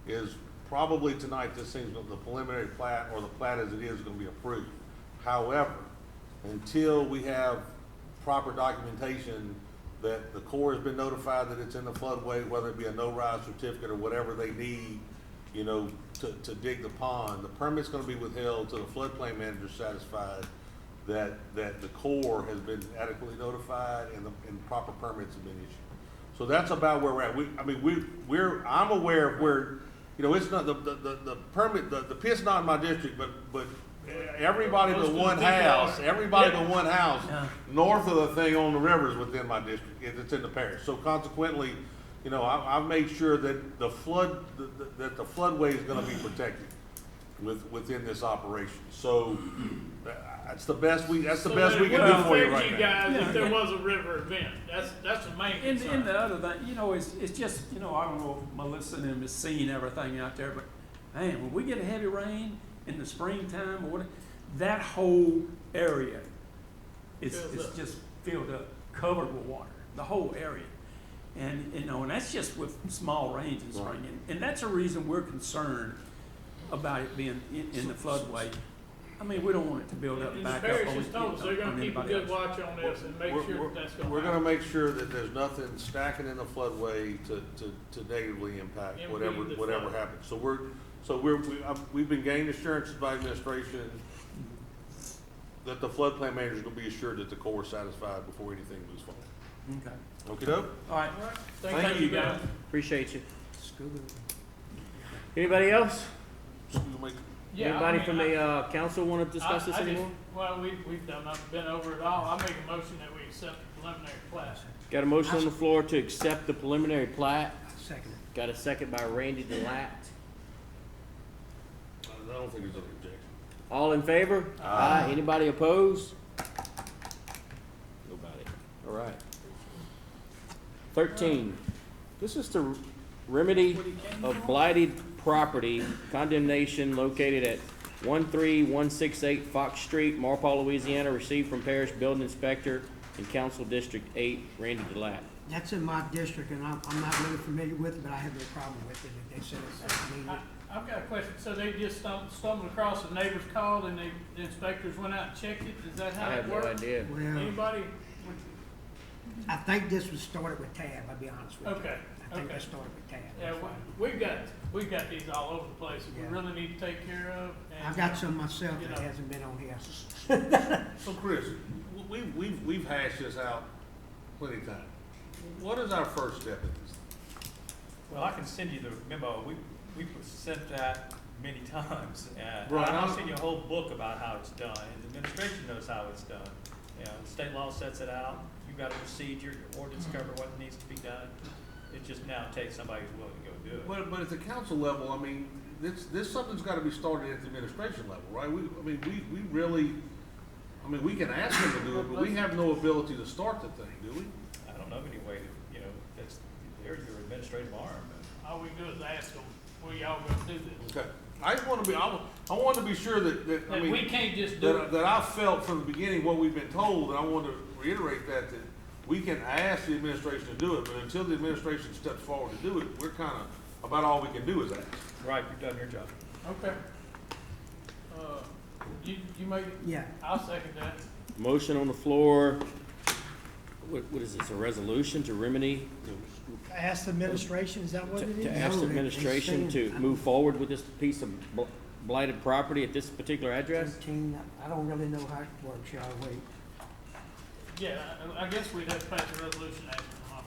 E: is probably tonight, this thing's, the preliminary plat, or the plat as it is gonna be approved. However, until we have proper documentation that the Corps has been notified that it's in the floodway, whether it be a no-rise certificate or whatever they need, you know, to dig the pond, the permit's gonna be withheld till the floodplain manager's satisfied that the Corps has been adequately notified and proper permits have been issued. So that's about where we're at. I'm aware of where, you know, it's not, the permit, the pit's not in my district, but everybody but one house,
L: Yeah.
E: north of the thing on the river is within my district, it's in the parish. So consequently, you know, I've made sure that the that the floodway is gonna be protected within this operation. So, that's the best we can do for you right now.
A: guys if there was a river event, that's the main
L: And
A: concern.
L: the other thing, you know, it's just, you know, I don't know if Melissa and them has seen everything out there, but man, when we get a heavy rain in the springtime or whatever, that whole area is
A: Fills up.
L: just filled up, covered with water, the whole area. And, you know, and that's just with small rains in spring. And that's a reason we're concerned about it being in the floodway. I mean, we don't want it to build up
A: And the
L: back up.
A: parish
L: on-
A: has told us they're gonna keep a
L: anybody
A: good
L: else.
A: watch on this and make sure that's gonna happen.
E: We're gonna make sure that there's nothing stacking in the floodway to negatively impact
A: Impede the
E: whatever
A: flow.
E: happens. We've been gaining assurances by administration that the floodplain manager is gonna be assured that the Corps is satisfied before anything moves forward.
L: Okay,
E: Okey-doke?
L: all right.
A: All right.
E: Thank you,
A: guys.
B: Appreciate you. Anybody else?
E: You'll make-
A: Yeah, I
B: Anybody
A: mean,
B: from the council want to discuss this
A: I just-
B: anymore?
A: Well, we've done, I've been over it all. I make a motion that we accept the preliminary plat.
B: Got a motion on the floor to accept the preliminary plat.
C: Second it.
B: Got a second by Randy Delat.
E: I don't think there's any objection.
B: All in favor? Aye. Anybody opposed? Nobody. All right. 13, this is to remedy of blighted property condemnation located at 13168 Fox Street, Marpaw, Louisiana, received from Parish Building Inspector in Council District 8, Randy Delat.
C: That's in my district, and I'm not really familiar with it, but I have no problem with it. If they said it's needed.
A: I've got a question. So they just stumbled across the neighbor's call and the inspectors went out and checked it? Is that how
B: I
A: it
B: have no
A: works?
B: idea.
C: Well,
A: Anybody?
C: I think this was started with Tab, I'll be honest with you.
A: Okay,
C: I think
A: okay.
C: that started with Tab.
A: Yeah,
C: That's why.
A: we've got these all over the place that we
C: Yeah.
A: really need to take care of. And,
C: I've got some myself
A: you
C: that
A: know.
C: hasn't been on here.
E: So Chris, we've hashed this out plenty of times. What is our first step in this?
M: Well, I can send you the memo. We sent that many times.
E: Right.
M: I've seen you a whole book about how it's done, and the administration knows how it's done. You know, the state law sets it out. You've got a procedure, your ordinance cover what needs to be done. It just now takes somebody who's willing to go do it.
E: But at the council level, I mean, this something's gotta be started at the administration level, right? We really, we can ask them to do it, but we have no ability to start the thing, do we?
M: I don't know of any way to, they're your administrative arm.
A: all we do is ask them, we all gonna do this.
E: Okay. I just wanna be, I want to be sure that,
A: And we can't just do it.
E: that I felt from the beginning what we've been told, and I want to reiterate that we can ask the administration to do it, but until the administration steps forward to do it, we're kinda, about all we can do is ask.
M: Right, you've done your job.
A: Okay. You make,
C: Yeah,
A: I'll second that.
B: Motion on the floor. What is this, a resolution to remedy,
G: Ask the administration, is that what it
B: to
G: is?
B: ask
C: No,
B: the
C: they
B: administration to
C: saying-
B: move forward with this piece of blighted property at this particular address?
C: 13, I don't really know how it works, y'all wait.
A: Yeah, I guess we'd have to pass a resolution after the month.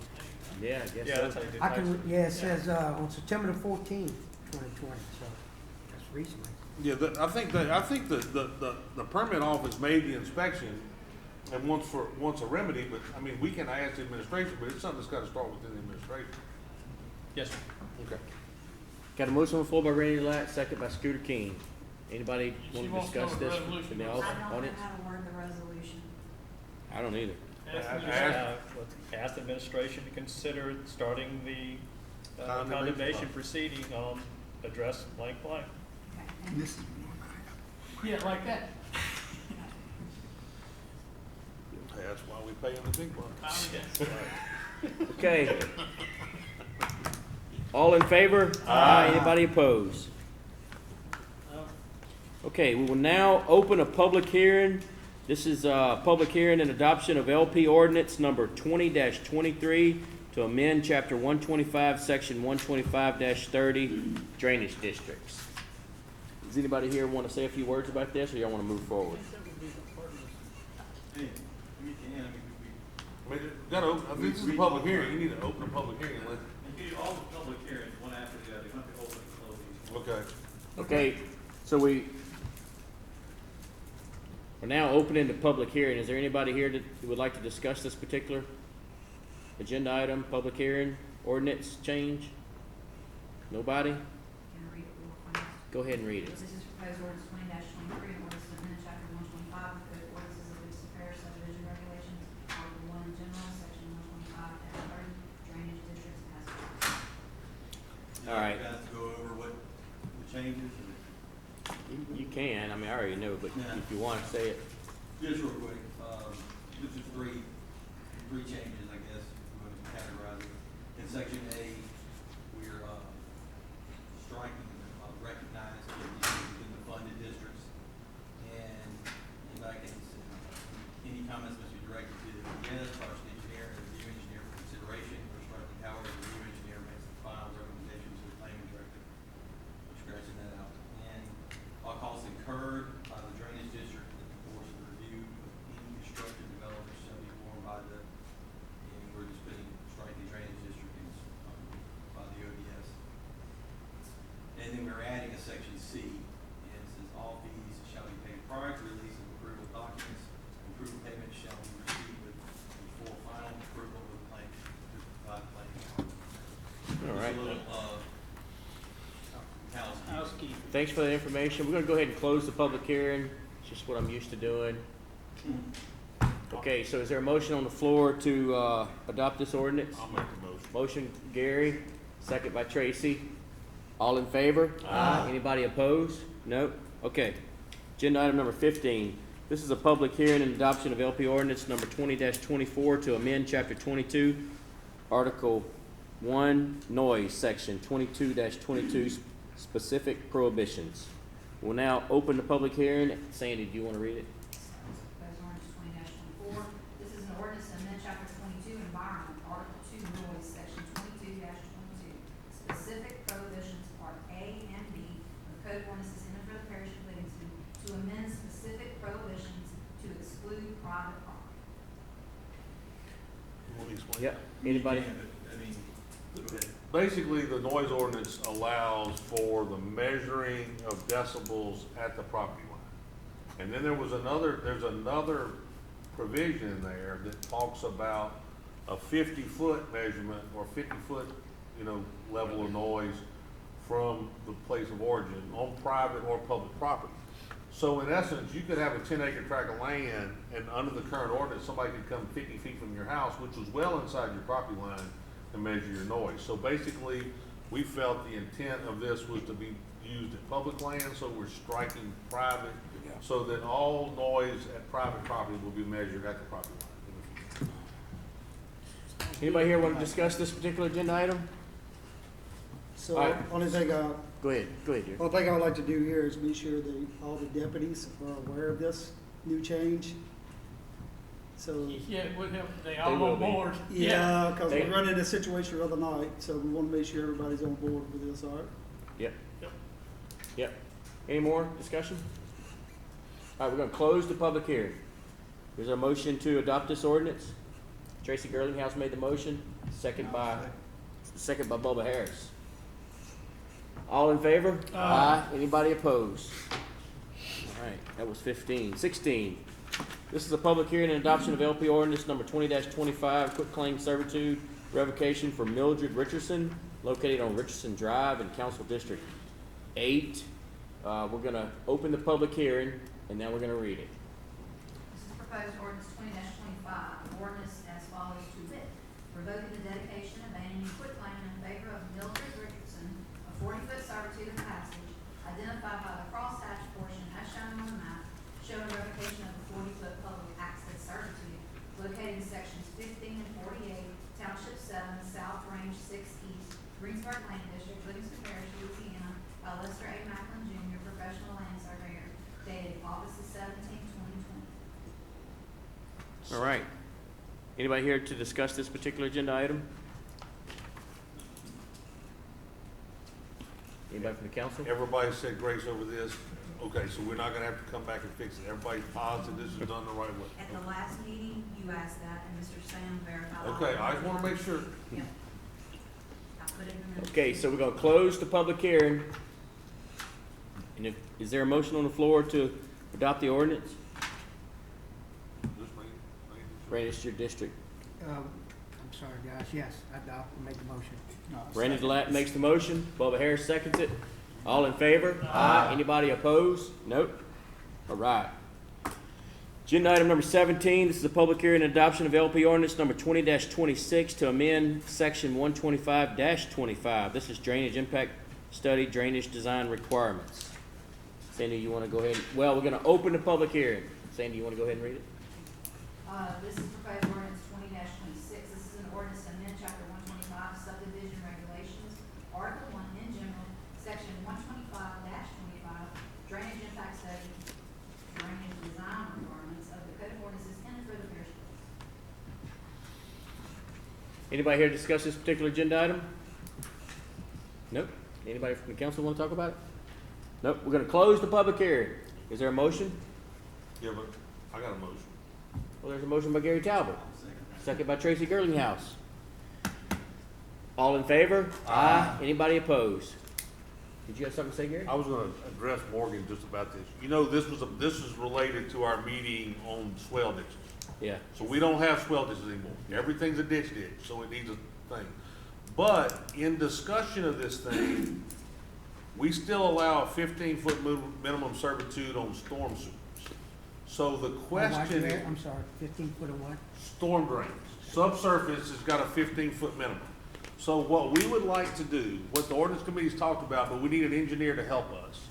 B: Yeah, I guess
M: Yeah,
B: so.
M: that's how you do
C: I can,
M: it.
C: yeah, it says, on September the 14th, 2020, so that's recently.
E: Yeah, I think the permit office made the inspection and wants a remedy, but, we can ask the administration, but it's something that's gotta start within the administration.
M: Yes, sir.
E: Okay.
B: Got a motion on the floor by Randy Latt, second by Scooter King. Anybody
A: She
B: want to
A: wants to know
B: discuss
A: the
B: this
A: resolution.
B: in the
H: I
B: audience?
H: don't know how to word the resolution.
B: I don't either.
A: Ask them to-
M: Ask the administration to consider starting the
E: Condemnation.
M: condemnation proceeding on address blank blank.
H: Okay. And
A: Yeah, like that.
E: Hey, that's why we pay them the big bucks.
B: Okay. All in favor? Aye. Anybody opposed? Okay, we will now open a public hearing. This is a public hearing and adoption of LP ordinance number 20-23 to amend chapter 125, section 125-30 drainage districts. Does anybody here want to say a few words about this, or y'all want to move forward?
E: This is a public hearing, you need to open a public hearing, and
M: And do all the public hearings, one after the other, you don't have to open and close each one.
E: let, okay. Okay, so we,
B: Okay, so we,
E: got to, this is a public hearing, you need to open a public hearing and let.
B: I don't either.
E: Okay.
M: Ask the administration to consider starting the condemnation proceeding on address blank blank.
E: Okay.
B: We're now opening the public hearing. Is there anybody here that would like to discuss this particular agenda item, public hearing, ordinance change? Nobody?
H: Can I read it real fast?
B: Go ahead and read it.
H: This is proposed ordinance 20-23, an ordinance to amend chapter 125 of the Code of Ordinances of East Parish subdivision regulations, article 1 in general, section 125-30, drainage districts as follows.
B: All right.
A: Guys, to go over what the changes, and
B: You can, I mean, I already know, but
A: Yeah.
B: if you want to say it.
A: just real quick, this is three changes, I guess, if you want to categorize it. In section A, we're, striking, recognize within the funded districts. And in that case, any comments must be directed to the project engineer and review engineer for consideration. We're striking however the review engineer makes the final recommendation to the planning director. We're scratching that out. And all costs incurred by the drainage district in the course of the review of any constructed development shall be borne by the, and we're just striking drainage district by the ODS. And then we're adding a section C, and it says all fees shall be paid prior to release of approval documents. Approval payment shall be received before final approval of the plan, by the planning.
B: All right.
A: Just a little, housekeeping.
B: Thanks for the information. We're gonna go ahead and close the public hearing. It's just what I'm used to doing. Okay, so is there a motion on the floor to, adopt this ordinance?
E: I'll make the motion.
B: Motion, Gary, second by Tracy. All in favor? Aye. Anybody opposed? No? Okay. Agenda item number 15. This is a public hearing and adoption of LP ordinance number 20-24 to amend chapter 22, article 1, noise, section 22-22, specific prohibitions. We'll now open the public hearing. Sandy, do you want to read it?
H: Proposed ordinance 20-24. This is an ordinance to amend chapter 22, environment, article 2, noise, section 22-22, specific prohibitions, part A and B of the Code of Ordinances in and for the parish of Livingston to amend specific prohibitions to exclude private property.
E: You want me to explain?
B: Yep. Anybody?
A: I mean, go ahead.
E: Basically, the noise ordinance allows for the measuring of decibels at the property line. And then there's another provision in there that talks about a 50-foot measurement or 50-foot, level of noise from the place of origin on private or public property. So in essence, you could have a 10-acre tract of land, and under the current ordinance, somebody could come 50 feet from your house, which was well inside your property line, and measure your noise. So basically, we felt the intent of this was to be used at public land, so we're striking private, so that all noise at private property will be measured at the property line.
B: Anybody here want to discuss this particular agenda item?
G: So,
B: All right.
G: only thing
B: Go ahead, dear.
G: One thing I would like to do here is be sure that all the deputies are aware of this new change. So,
L: Yeah, it would help, they
B: They
L: all
B: will
L: on
B: be.
L: board.
G: yeah, because we
B: They-
G: run into a situation the other night, so we want to make sure everybody's on board with this, all right?
B: Yep. Any more discussion? All right, we're gonna close the public hearing. Is there a motion to adopt this ordinance? Tracy Gerlinghouse made the motion, second by Bubba Harris. All in favor? Aye. Anybody opposed? All right, that was 15. 16. This is a public hearing and adoption of LP ordinance number 20-25, quitclaim servitude revocation for Mildred Richardson, located on Richardson Drive in Council District 8. We're gonna open the public hearing, and then we're gonna read it.
H: This is proposed ordinance 20-25, ordinance as follows to wit: revoking the dedication, abandoning, quitclaim in favor of Mildred Richardson, a 40-foot servitude and passage, identified by the crosshatched portion as shown on the map, showing revocation of the 40-foot public access servitude located in sections 15 and 48, Township 7, South Range 6 East, Greensburg Land District, Livingston Parish, Louisiana, by Lester A. Macklin Jr., professional land surveyor, dated August 17, 2020.
B: All right. Anybody here to discuss this particular agenda item? Anybody from the council?
E: Everybody said grace over this. Okay, so we're not gonna have to come back and fix it. Everybody's positive this is done the right way.
H: At the last meeting, you asked that, and Mr. Sam verified. all
E: Okay,
H: of
E: I
H: it.
E: just wanna make sure.
H: Yeah. I put it in the minutes.
B: Okay, so we're gonna close the public hearing. And is there a motion on the floor to adopt the ordinance? Randy, it's your district.
C: I'm sorry, guys, yes, I'll make the motion.
B: Randy Delat makes the motion, Bubba Harris seconds it. All in favor? Aye. Anybody opposed? Nope. All right. Agenda item number 17, this is a public hearing and adoption of LP ordinance number 20-26 to amend section 125-25. This is drainage impact study, drainage design requirements. Sandy, you want to go ahead? Well, we're going to open the public hearing. Sandy, you want to go ahead and read it?
H: This is proposed ordinance 20-26. This is an ordinance to amend chapter 125 subdivision regulations, article 1 in general, section 125-25, drainage impact study, drainage design requirements of the code of ordinances and for the parish.
B: Anybody here to discuss this particular agenda item? Nope. Anybody from the council want to talk about it? Nope. We're going to close the public hearing. Is there a motion?
E: Yeah, but I got a motion.
B: Well, there's a motion by Gary Talbot, second by Tracy Gerlinghouse. All in favor? Aye. Anybody opposed? Did you have something to say, Gary?
E: I was gonna address Morgan just about this. You know, this is related to our meeting on swell ditches.
B: Yeah.
E: So we don't have swell ditches anymore. Everything's a ditch, so it needs a thing. But in discussion of this thing, we still allow a 15-foot minimum servitude on storm sewers. So the question,
C: I'm sorry, 15 foot of what?
E: storm drains, subsurface has got a 15-foot minimum. So what we would like to do, what the ordinance committee's talked about, but we need an engineer to help us,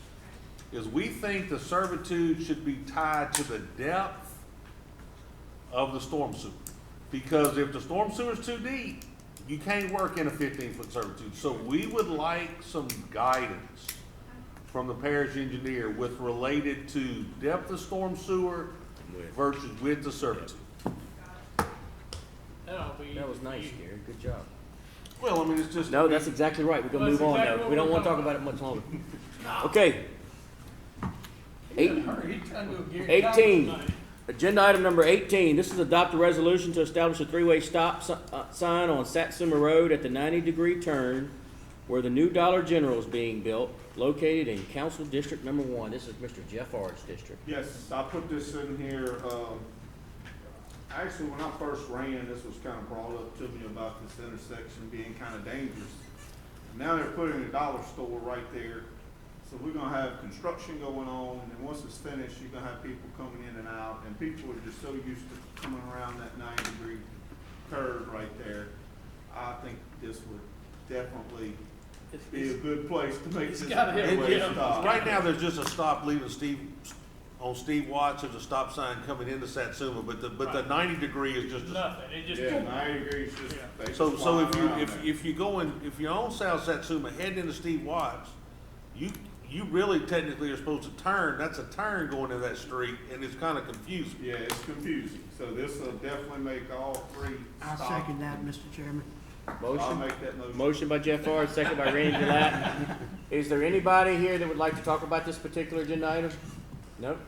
E: is we think the servitude should be tied to the depth of the storm sewer. Because if the storm sewer is too deep, you can't work in a 15-foot servitude. So we would like some guidance from the parish engineer with related to depth of storm sewer versus width of servitude.
B: That was nice, Gary. Good job.
E: Well, I mean, it's just.
B: No, that's exactly right. We're gonna move on now. We don't want to talk about it much longer. Okay. 18. Agenda item number 18. This is adopt a resolution to establish a three-way stop sign on Satsuma Road at the 90-degree turn where the new Dollar General is being built, located in Council District Number 1. This is Mr. Jeff Ard's district.
F: Yes, I put this in here, actually, when I first ran, this was kind of brought up to me about this intersection being kind of dangerous. Now they're putting a dollar store right there, so we're gonna have construction going on, and then once it's finished, you're gonna have people coming in and out, and people are just so used to coming around that 90-degree curve right there. I think this would definitely be a good place to make this three-way stop.
E: Right now, there's just a stop leaving on Steve Watts, there's a stop sign coming into Satsuma, but the 90-degree is just.
M: Nothing, it just.
F: Yeah, 90 degrees, just, they just
E: So
F: fly
E: if
F: around there.
E: if you're on South Satsuma, heading into Steve Watts, you really technically are supposed to turn, that's a turn going in that street, and it's kind of confusing.
F: Yeah, it's confusing, so this will definitely make all three
C: I
F: stop.
C: second that, Mr. Chairman.
F: I'll
B: Motion.
F: make that motion.
B: Motion by Jeff Ard, second by Randy Delat. Is there anybody here that would like to talk about this particular agenda item? Nope.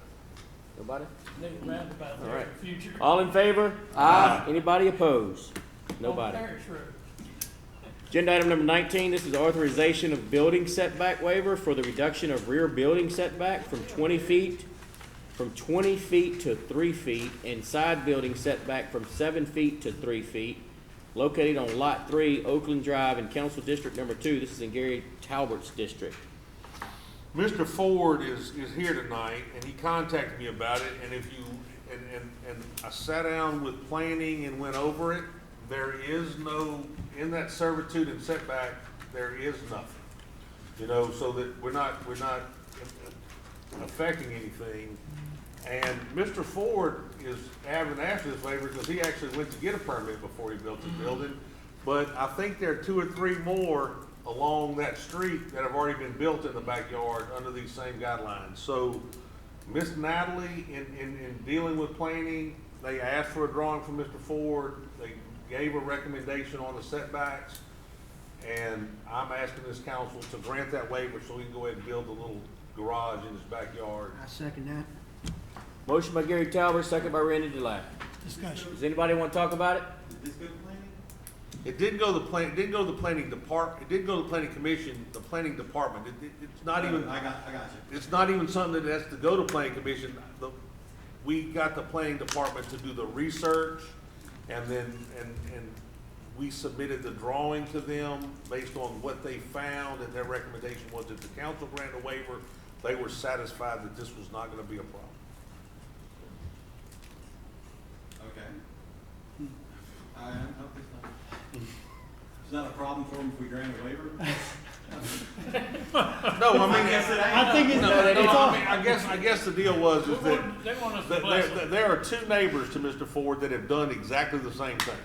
B: Nobody?
M: Roundabout
B: All
M: there
B: right.
M: in the future.
B: All in favor? Aye. Anybody opposed? Nobody.
M: On Parish Road.
B: Agenda item number 19, this is authorization of building setback waiver for the reduction of rear building setback from 20 feet to 3 feet, and side building setback from 7 feet to 3 feet, located on Lot 3, Oakland Drive in Council District Number 2. This is in Gary Talbert's district.
E: Mr. Ford is here tonight, and he contacted me about it, and if you, and I sat down with planning and went over it, there is no, in that servitude and setback, there is nothing. You know, so that we're not affecting anything. And Mr. Ford is having asked for this waiver because he actually went to get a permit before he built his building. But I think there are 2 or 3 more along that street that have already been built in the backyard under these same guidelines. So Miss Natalie, in dealing with planning, they asked for a drawing from Mr. Ford. They gave a recommendation on the setbacks. And I'm asking this council to grant that waiver so he can go ahead and build a little garage in his backyard.
C: I second that.
B: Motion by Gary Talbert, second by Randy Delat.
C: Discussion.
B: Does anybody want to talk about it?
E: It didn't go to the planning department, it didn't go to the planning commission, the planning department. It's not even.
A: I got you.
E: It's not even something that has to go to planning commission. We got the planning department to do the research And then, and we submitted the drawing to them based on what they found, and their recommendation was that the council grant a waiver. They were satisfied that this was not gonna be a problem.
N: Okay. I hope it's not a problem for them if we grant a waiver?
E: No, I mean,
A: I think it's,
E: no,
A: it's all,
E: I guess the deal was is that
M: They want us to bless them.
E: there are two neighbors to Mr. Ford that have done exactly the same thing.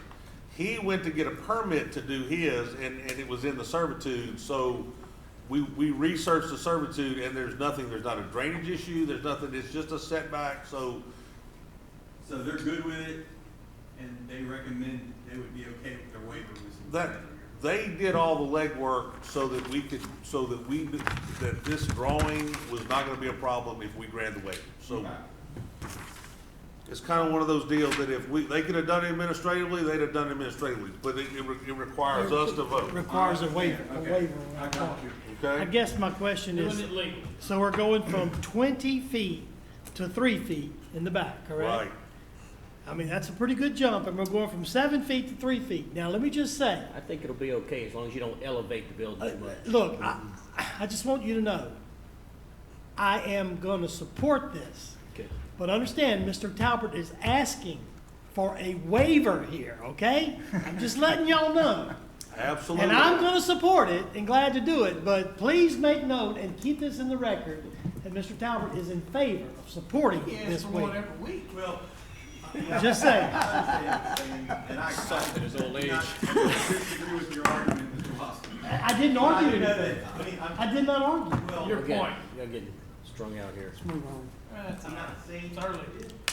E: He went to get a permit to do his, and it was in the servitude, so we researched the servitude, and there's not a drainage issue, there's nothing, it's just a setback, so.
N: So they're good with it, and they recommend they would be okay if their waiver was.
E: That, they did all the legwork so that that this drawing was not gonna be a problem if we grant the waiver, so.
N: Okay.
E: It's kind of one of those deals that if they could have done it administratively, they'd have done it administratively, but it requires us to vote,
A: requires a waiver,
N: Okay. I got you.
A: I
E: okay?
A: guess my question
M: Doing
A: is,
M: it legal.
A: so we're going from 20 feet to 3 feet in the back, correct?
E: Right,
A: I mean, that's a pretty good jump, and we're going from 7 feet to 3 feet. Now, let me just say,
B: I think it'll be okay as long as you don't elevate the building too much.
A: look, I just want you to know, I am gonna support this.
B: Okay.
A: But understand, Mr. Talbot is asking for a waiver here, okay? I'm just letting y'all know.
E: absolutely.
A: And I'm gonna support it and glad to do it, but please make note and keep this in the record that Mr. Talbot is in favor of supporting this waiver.
N: Well,
A: Just saying.
N: and I
B: his old age.
N: disagree with your argument, Mr. Hoskins.
A: I didn't argue
N: I know
A: anything.
N: that. I mean,
A: I did not argue.
N: well,
M: Your
B: Okay,
M: point.
B: you're getting strung out here.
A: Let's move on.
N: I'm not saying.
M: It's early.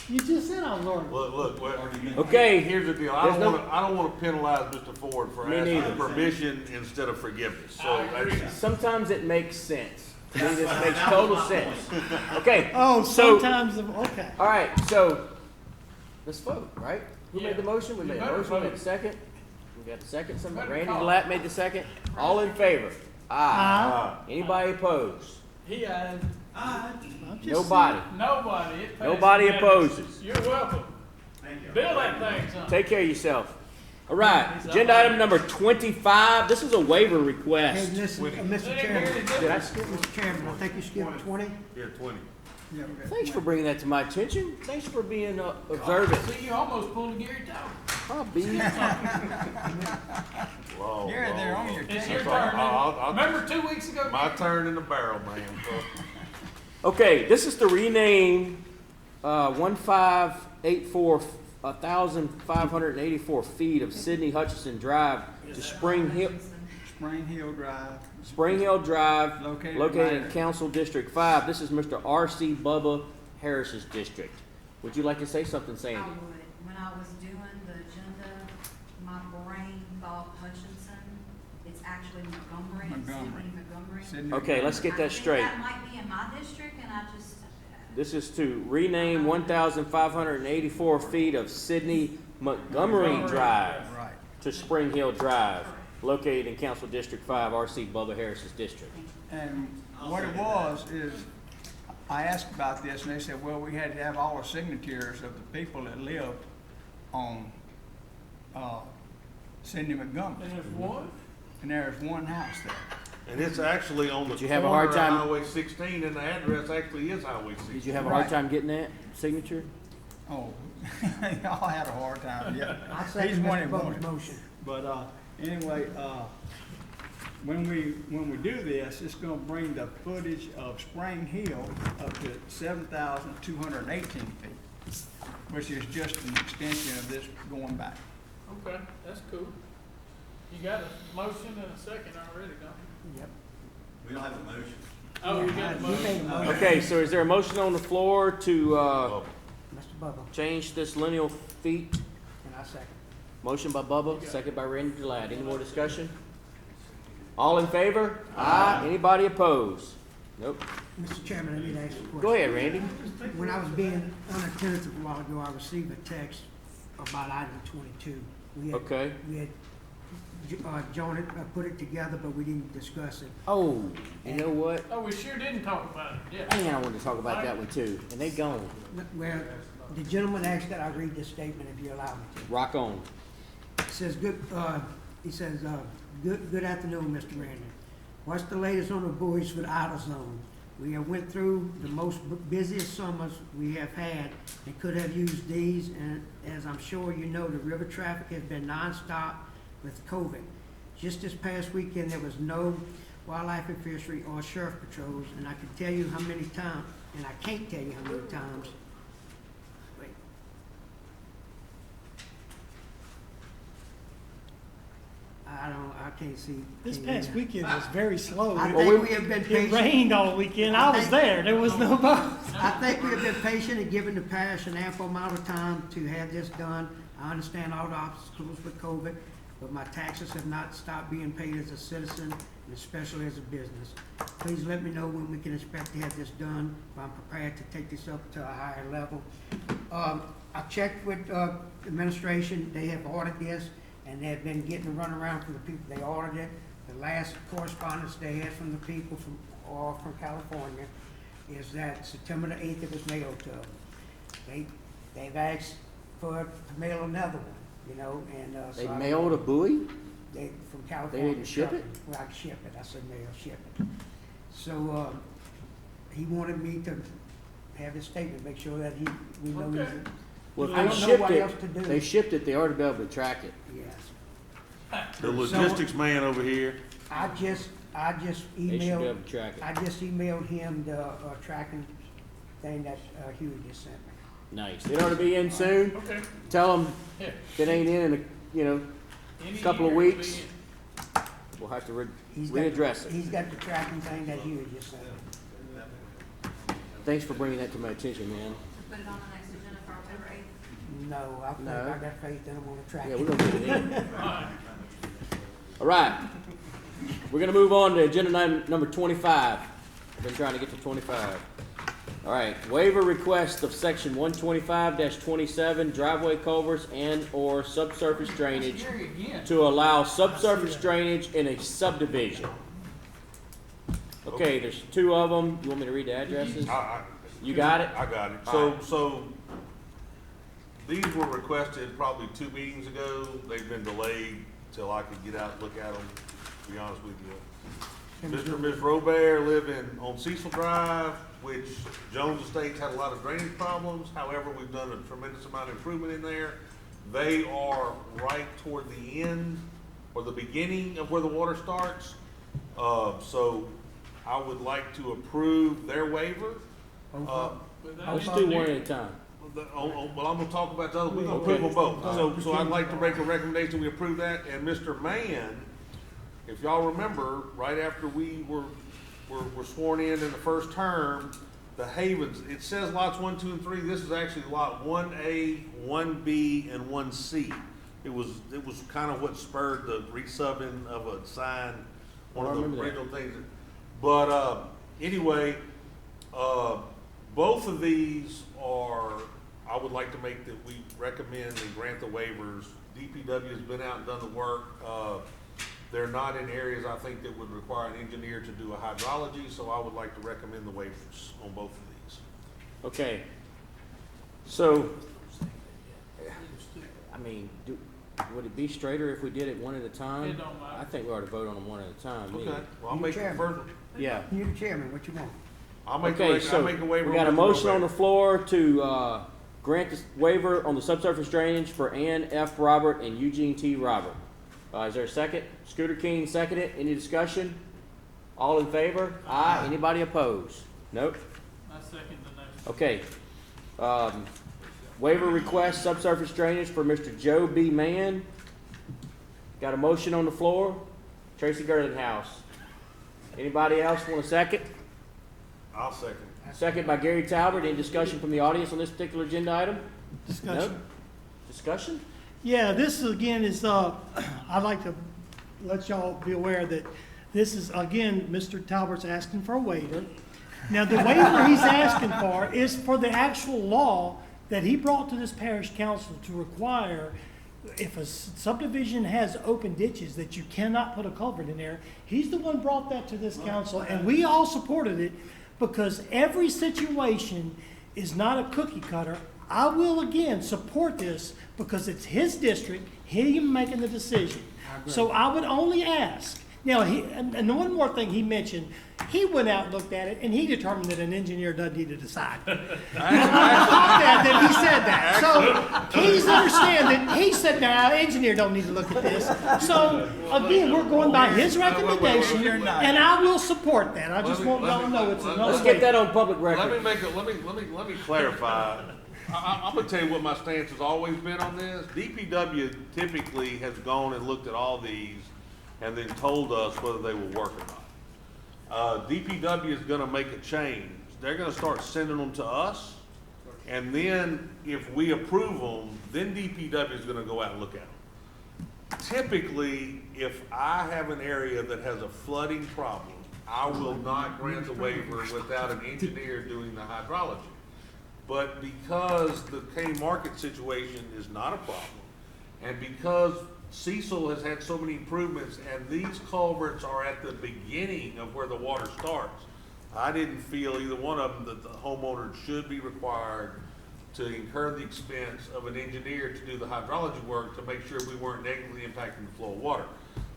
A: You just said I was arguing.
E: Look,
N: Argument.
B: Okay,
E: here's the deal,
B: There's no-
E: I don't wanna penalize Mr. Ford for
B: Me
E: asking
B: neither.
E: permission instead of forgiveness, so
M: I agree.
E: that's.
B: sometimes it makes sense. To me, this makes total sense. Okay.
A: Oh,
B: so-
A: sometimes, okay.
B: All right, so let's vote, right? Who made the motion? We
M: You
B: made a
M: better
B: motion, we made
M: vote.
B: a second. We got a second, somebody,
M: Better
B: Randy
M: call.
B: Lat made the second. All in favor? Aye. Anybody opposed?
M: He had
A: I'm just
B: Nobody.
M: nobody. It passed
B: Nobody
M: unanimously.
B: opposes.
M: You're welcome.
N: Thank you.
M: Build that thing, son.
B: Take care of yourself. All right, agenda item number 25, this is a waiver
C: Hey,
B: request.
C: listen, Mr.
M: They ain't
C: Chairman,
M: here to do
B: Did I
M: it.
B: skip?
C: Mr. Chairman, I think you skipped 20.
E: Yeah, 20.
C: Yeah, okay.
B: Thanks for bringing that to my attention. Thanks for being observant.
M: See, you almost pulled a Gary Talbot.
B: Probably.
E: Long,
N: You're there
E: long,
N: on your
E: long.
M: It's your
E: That's
M: turn.
E: all. I'll-
M: Remember 2 weeks ago?
E: My turn in the barrel, man, so.
B: Okay, this is to rename 1584, 1,584 feet of Sidney Hutchison Drive to Spring Hill Drive, located in Council District 5. This is Mr. R.C. Bubba Harris's district. Would you like to say something, Sandy?
H: I would. When I was doing the agenda, my brain thought Hutchinson. It's actually Montgomery. Sidney Montgomery.
B: Okay, let's get
H: I
B: that
H: think
B: straight.
H: that might be in my district, and I just.
B: This is to rename 1,584 feet of Sidney Montgomery Drive to Spring Hill Drive, located in Council District 5, R.C. Bubba Harris's district.
O: And what it was is, I asked about this, and they said, well, we had to have all the signatures of the people that lived on, Sidney Montgomery.
M: And there's one?
O: And there's one house there.
E: And it's actually on the
B: Did you have a
E: corner
B: hard
E: of
B: time-
E: Highway 16, and the address actually is Highway 16.
B: Did you have a hard
O: Right.
B: time getting that signature?
O: Oh, y'all had a hard time, yeah.
C: I
O: He's
C: second
O: one
C: Mr.
O: that
C: Bubba's
O: wanted.
C: motion.
O: But, anyway, when we do this, it's gonna bring the footage of Spring Hill up to 7,218 feet, which is just an extension of this going back.
M: Okay, that's cool. You got a motion and a second already, don't you?
C: Yep.
N: We don't have a motion.
M: Oh, you got a
C: You made
M: motion.
C: a motion,
B: Okay, so is there a motion on the floor to
C: Mr. Bubba,
B: change this lineal feet?
C: and I second.
B: Motion by Bubba, second by Randy Glad. Any more discussion? All in favor? Aye. Anybody opposed? Nope.
C: Mr. Chairman, I need to ask you a question.
B: Go ahead, Randy.
C: When I was being unattentive a while ago, I received a text about item 22. We had-
B: Okay.
C: We had, Joan had put it together, but we didn't discuss it.
B: Oh, you know what?
M: Oh, we sure didn't talk about it, yeah.
B: Man, I wanted to talk about that one too, and they gone.
C: Well, The gentleman asked that I read this statement if you allow me to.
B: Rock on.
C: He says, good afternoon, Mr. Brandon. What's the latest on the buoys for the outer zone? We have went through the most busiest summers we have had and could have used these, and as I'm sure you know, the river traffic has been nonstop with COVID. Just this past weekend, there was no wildlife and fishery or sheriff patrols, and I can tell you how many times, and I can't tell you how many times. Wait. I can't see.
P: This
C: can't
P: past
C: read.
P: weekend was very slow.
C: I
P: It-
C: think we have been
P: It
C: patient.
P: rained all weekend. I was there. There was no boats.
C: I think we have been patient and given the parish an ample amount of time to have this done. I understand all the obstacles with COVID, but my taxes have not stopped being paid as a citizen, and especially as a business. Please let me know when we can expect to have this done. I'm prepared to take this up to a higher level. I checked with administration. They have ordered this, and they've been getting the runaround from the people. They ordered it. The last correspondence they had from the people from California is that September the 8th it was mailed to them. They've asked to mail another one, you know, and
B: They
C: so
B: mailed a buoy?
C: they from California.
B: They didn't ship it?
C: Well, I ship it. I said mail, ship it. So he wanted me to have his statement, make sure that we know.
M: Okay.
B: Well,
C: I
B: if
C: don't
B: they
C: know what
B: shipped
C: else to do.
B: it, they shipped it, they ought to be able to track it.
C: Yes.
E: The logistics man over here.
C: I just
B: They should be
C: emailed.
B: able to track it.
C: I just emailed him the tracking thing that Huey just sent me.
B: Nice. It ought to be in soon.
M: Okay.
B: Tell them
M: Yeah.
B: if it ain't in a
M: Any
B: couple of
M: year it'll
B: weeks,
M: be in.
B: we'll have to
C: He's got-
B: readdress it.
C: He's got the tracking thing that Huey just sent me.
B: Thanks for bringing that to my attention, man.
H: Put it on the next agenda for October 8th.
C: No, I think
B: No.
C: I got faith in him on the tracking.
B: Yeah, we're gonna get it in. All right. We're gonna move on to agenda item number 25. I've been trying to get to 25. All right, waiver request of section 125-27 driveway culverts and/or subsurface drainage
M: Gary again.
B: to allow subsurface drainage in a subdivision. Okay, there's two of them. You want me to read the addresses? You got it?
E: I got it.
B: All
E: So these were requested probably 2 meetings ago. They've been delayed till I could get out and look at them, to be honest with you. Mr. and Ms. Robert live on Cecil Drive, which Jones Estates had a lot of drainage problems. However, we've done a tremendous amount of improvement in there. They are right toward the end or the beginning of where the water starts. So I would like to approve their waiver.
B: Let's do one at a time.
E: Well, I'm gonna talk about the other, we're gonna
B: Okay.
E: approve them both. So I'd like to make a recommendation, we approve that, and Mr. Mann, if y'all remember, right after we were sworn in the first term, the Havens, it says lots 1, 2, and 3, this is actually lot 1A, 1B, and 1C. It was kind of what spurred the resubbing of a sign, one of the
B: remember that.
E: original things. But, anyway, both of these are, I would like to make that we recommend and grant the waivers. DPW has been out and done the work. They're not in areas I think that would require an engineer to do a hydrology, so I would like to recommend the waivers on both of these.
B: Okay. So, I mean, would it be straighter if we did it one at a time?
M: It don't matter.
B: I think we ought to vote on them one at a time. me.
E: Okay, well, I'll
C: You
E: make the
C: chairman.
E: first one.
B: Yeah.
C: You the chairman, what you want?
E: I'll make
B: Okay,
E: I'll
B: so
E: make a waiver.
B: we got a
E: on Mr.
B: motion on the
E: Robert.
B: floor to grant the waiver on the subsurface drainage for Ann F. Robert and Eugene T. Robert. Is there a second? Scooter King seconded. Any discussion? All in favor? Aye. Anybody opposed? Nope.
M: I second the next.
B: Okay. Waiver request subsurface drainage for Mr. Joe B. Mann. Got a motion on the floor. Tracy Gerlinghouse. Anybody else want a second?
E: I'll second.
B: Second by Gary Talbert. Any discussion from the audience on this particular agenda item?
P: Discussion.
B: Nope. Discussion?
P: Yeah, this again is, I'd like to let y'all be aware that this is, again, Mr. Talbert's asking for a waiver. Now, the waiver he's asking for is for the actual law that he brought to this parish council to require if a subdivision has open ditches that you cannot put a culvert in there. He's the one brought that to this council, and we all supported it because every situation is not a cookie cutter. I will again support this because it's his district, him making the decision. So I would only ask, now, and one more thing he mentioned, he went out and looked at it, and he determined that an engineer doesn't need to decide. He said that. So please understand that he said, now, an engineer don't need to look at this. So again, we're going by his recommendation, and I will support that. I just want y'all to know it's another
B: Let's get that on public record.
E: Let me clarify. I'm gonna tell you what my stance has always been on this. DPW typically has gone and looked at all these and then told us whether they will work or not. DPW is gonna make a change. They're gonna start sending them to us, and then if we approve them, then DPW is gonna go out and look at them. Typically, if I have an area that has a flooding problem, I will not grant the waiver without an engineer doing the hydrology. But because the K Market situation is not a problem, and because Cecil has had so many improvements, and these culverts are at the beginning of where the water starts, I didn't feel either one of them that the homeowner should be required to incur the expense of an engineer to do the hydrology work to make sure we weren't negatively impacting the flow of water.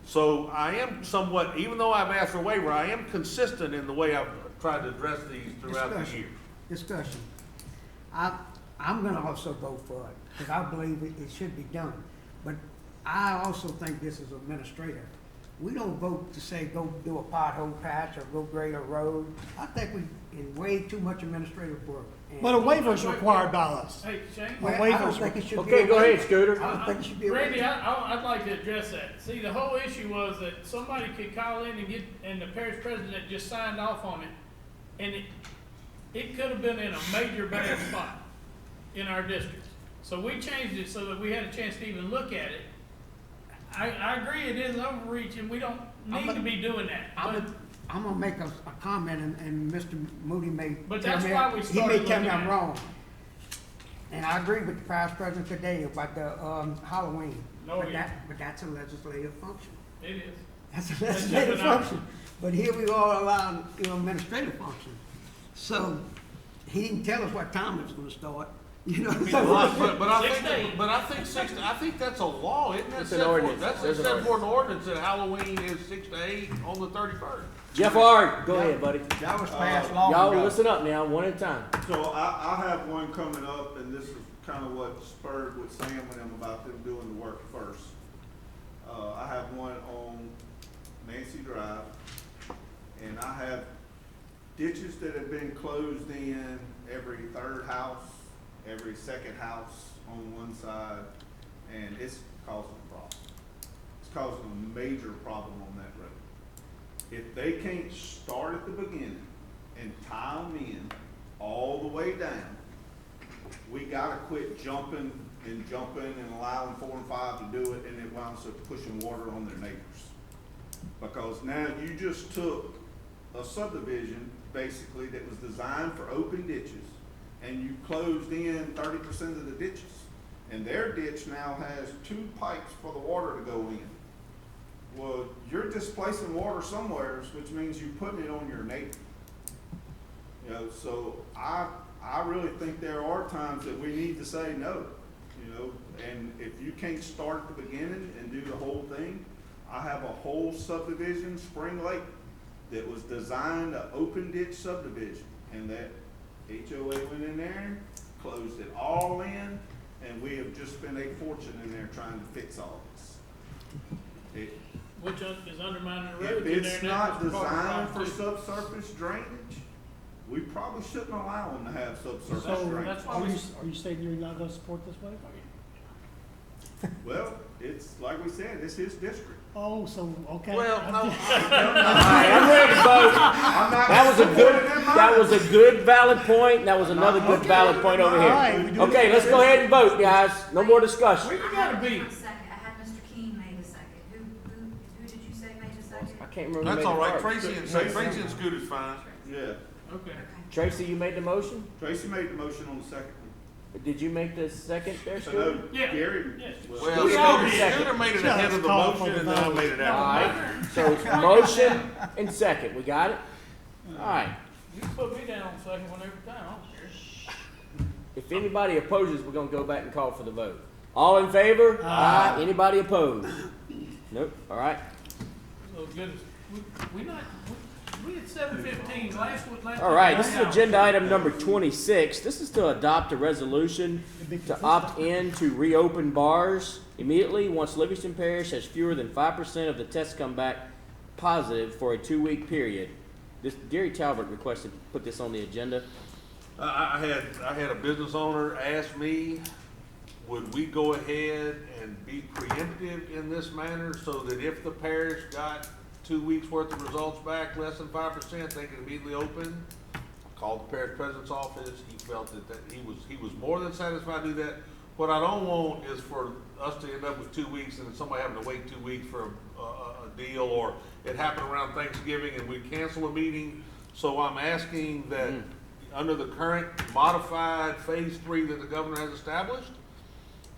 E: So I am somewhat, even though I've asked for a waiver, I am consistent in the way I've tried to address these throughout the year.
C: Discussion. I'm gonna also go for it, because I believe it should be done. But I also think this is administrative. We don't vote to say, go do a pothole patch or go grade a road. I think we, in way too much administrative work. And-
P: But a waiver is required by us.
A: Hey, Shane?
C: Well, I don't think it should be.
B: Okay,
C: a
B: go ahead,
C: waiver.
B: Scooter.
C: I don't think it should be a
A: Randy,
C: waiver.
A: I'd like to address that. See, the whole issue was that somebody could call in and the parish president just signed off on it, and it could have been in a major bad spot in our district. So we changed it so that we had a chance to even look at it. I agree it is overreach, and we don't need to be doing that.
C: I'm gonna make a comment, and Mr. Moody may.
A: But
C: tell
A: that's
C: me-
A: why we
C: He
A: started
C: may tell me
A: looking
C: I'm
A: at it.
C: wrong. And I agree with the past president today about the, Halloween.
A: No,
C: But
A: yeah.
C: but that's a legislative function.
A: It is.
C: That's a
A: That's
C: legislative
A: different now.
C: function. But here we are allowing, administrative function. So, he didn't tell us what time it was gonna start, you know?
E: But I
A: 6 to 8.
E: think, I think that's a law, isn't that?
B: It's an
E: set forth-
B: ordinance.
E: That's
B: There's an
E: set for an ordinance that Halloween is 6 to 8 on the 31st.
B: Jeff Ard, go ahead, buddy.
O: That was passed long
B: Y'all
O: ago.
B: listen up now, one at a time.
F: So I have one coming up, and this is kind of what spurred with Sam and them about them doing the work first. I have one on Nancy Drive, and I have ditches that have been closed in every third house, every second house on one side, and it's causing a problem. It's causing a major problem on that road. If they can't start at the beginning and tie them in all the way down, we gotta quit jumping and allowing 4 and 5 to do it, and it winds up pushing water on their neighbors. Because now you just took a subdivision, basically, that was designed for open ditches, and you closed in 30% of the ditches. And their ditch now has 2 pipes for the water to go in. Well, you're displacing water somewhere, which means you're putting it on your neighbor. You know, so I really think there are times that we need to say no, you know, and if you can't start at the beginning and do the whole thing, I have a whole subdivision, Spring Lake, that was designed an open ditch subdivision, and that HOA went in there, closed it all in, and we have just spent a fortune in there trying to fix all this.
A: Which is undermining the
F: If
A: roads in there.
F: it's
A: and
F: not
A: that's part of the
F: designed for
A: problem, too.
F: subsurface drainage, we probably shouldn't allow them to have subsurface
P: So,
F: drainage.
A: that's why
P: are you saying you're not gonna support this waiver?
F: Well, it's, like we said, it's his district.
P: Oh, so, okay.
E: Well, no,
B: All right, I'm ready to vote.
F: I'm not
B: That was a
F: supporting
B: good,
F: them
B: that was
F: either.
B: a good valid point. That was another good valid point over
P: All right, we
B: here.
P: do
B: Okay, let's go ahead and vote, guys. No more discussion.
A: Where you gotta be?
H: Second, I had Mr. King made a second. Who did you say made a second?
B: I can't remember. who
E: That's
B: made
E: all
B: the
E: right,
B: first.
E: Tracy and Scooter's fine.
F: Yeah,
A: Okay.
B: Tracy, you made the motion?
F: Tracy made the motion on the second one.
B: Did you make the second there,
F: So
B: Scooter?
F: no,
A: Yeah.
F: Gary.
A: Yes.
E: Well,
B: We already
E: Scooter made it ahead of the motion, and then I made it
B: All
E: after.
B: right, so motion and second, we got it? All right,
A: You can put me down on second one every time, I don't care.
B: If anybody opposes, we're gonna go back and call for the vote. All in favor? Aye. Anybody opposed? Nope, all right.
M: So good, we had 7:15 last week.
B: All right, this is agenda item number 26. This is to adopt a resolution to opt in to reopen bars immediately once Livingston Parish has fewer than 5% of the tests come back positive for a 2-week period. Gary Talbot requested to put this on the agenda.
E: I had a business owner ask me, would we go ahead and be preemptive in this manner so that if the parish got 2 weeks worth of results back, less than 5%, they could immediately open? I called the parish president's office. He felt that he was more than satisfied to do that. What I don't want is for us to end up with 2 weeks and then somebody having to wait 2 weeks for a deal, or it happened around Thanksgiving and we cancel a meeting. So I'm asking that under the current modified phase 3 that the governor has established,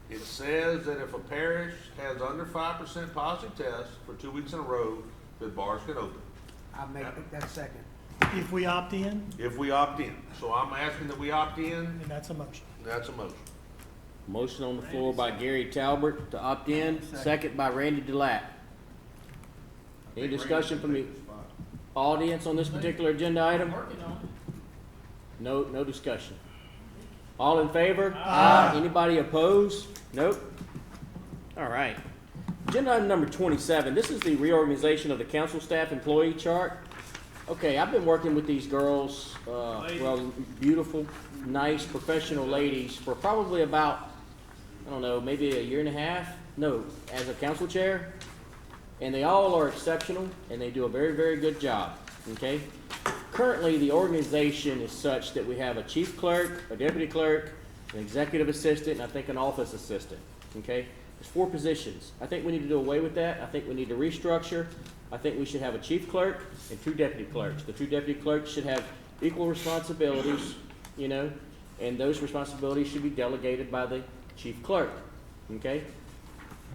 E: it says that if a parish has under 5% positive tests for 2 weeks in a row, that bars can open.
C: I'll make that second.
P: If we opt in,
E: If we opt in. So I'm asking that we opt in.
P: and that's a motion.
E: That's a motion.
B: Motion on the floor by Gary Talbot to opt in, second by Randy Delat. Any discussion from the audience on this particular agenda item?
M: Working on it.
B: No discussion. All in favor? Aye. Anybody opposed? Nope. All right. Agenda item number 27. This is the reorganization of the council staff employee chart. Okay, I've been working with these girls, beautiful, nice, professional ladies for probably about, I don't know, maybe a year and a half. No, as a council chair. And they all are exceptional, and they do a very, very good job, okay? Currently, the organization is such that we have a chief clerk, a deputy clerk, an executive assistant, and I think an office assistant, okay? There's 4 positions. I think we need to do away with that. I think we need to restructure. I think we should have a chief clerk and 2 deputy clerks. The 2 deputy clerks should have equal responsibilities, you know, and those responsibilities should be delegated by the chief clerk, okay?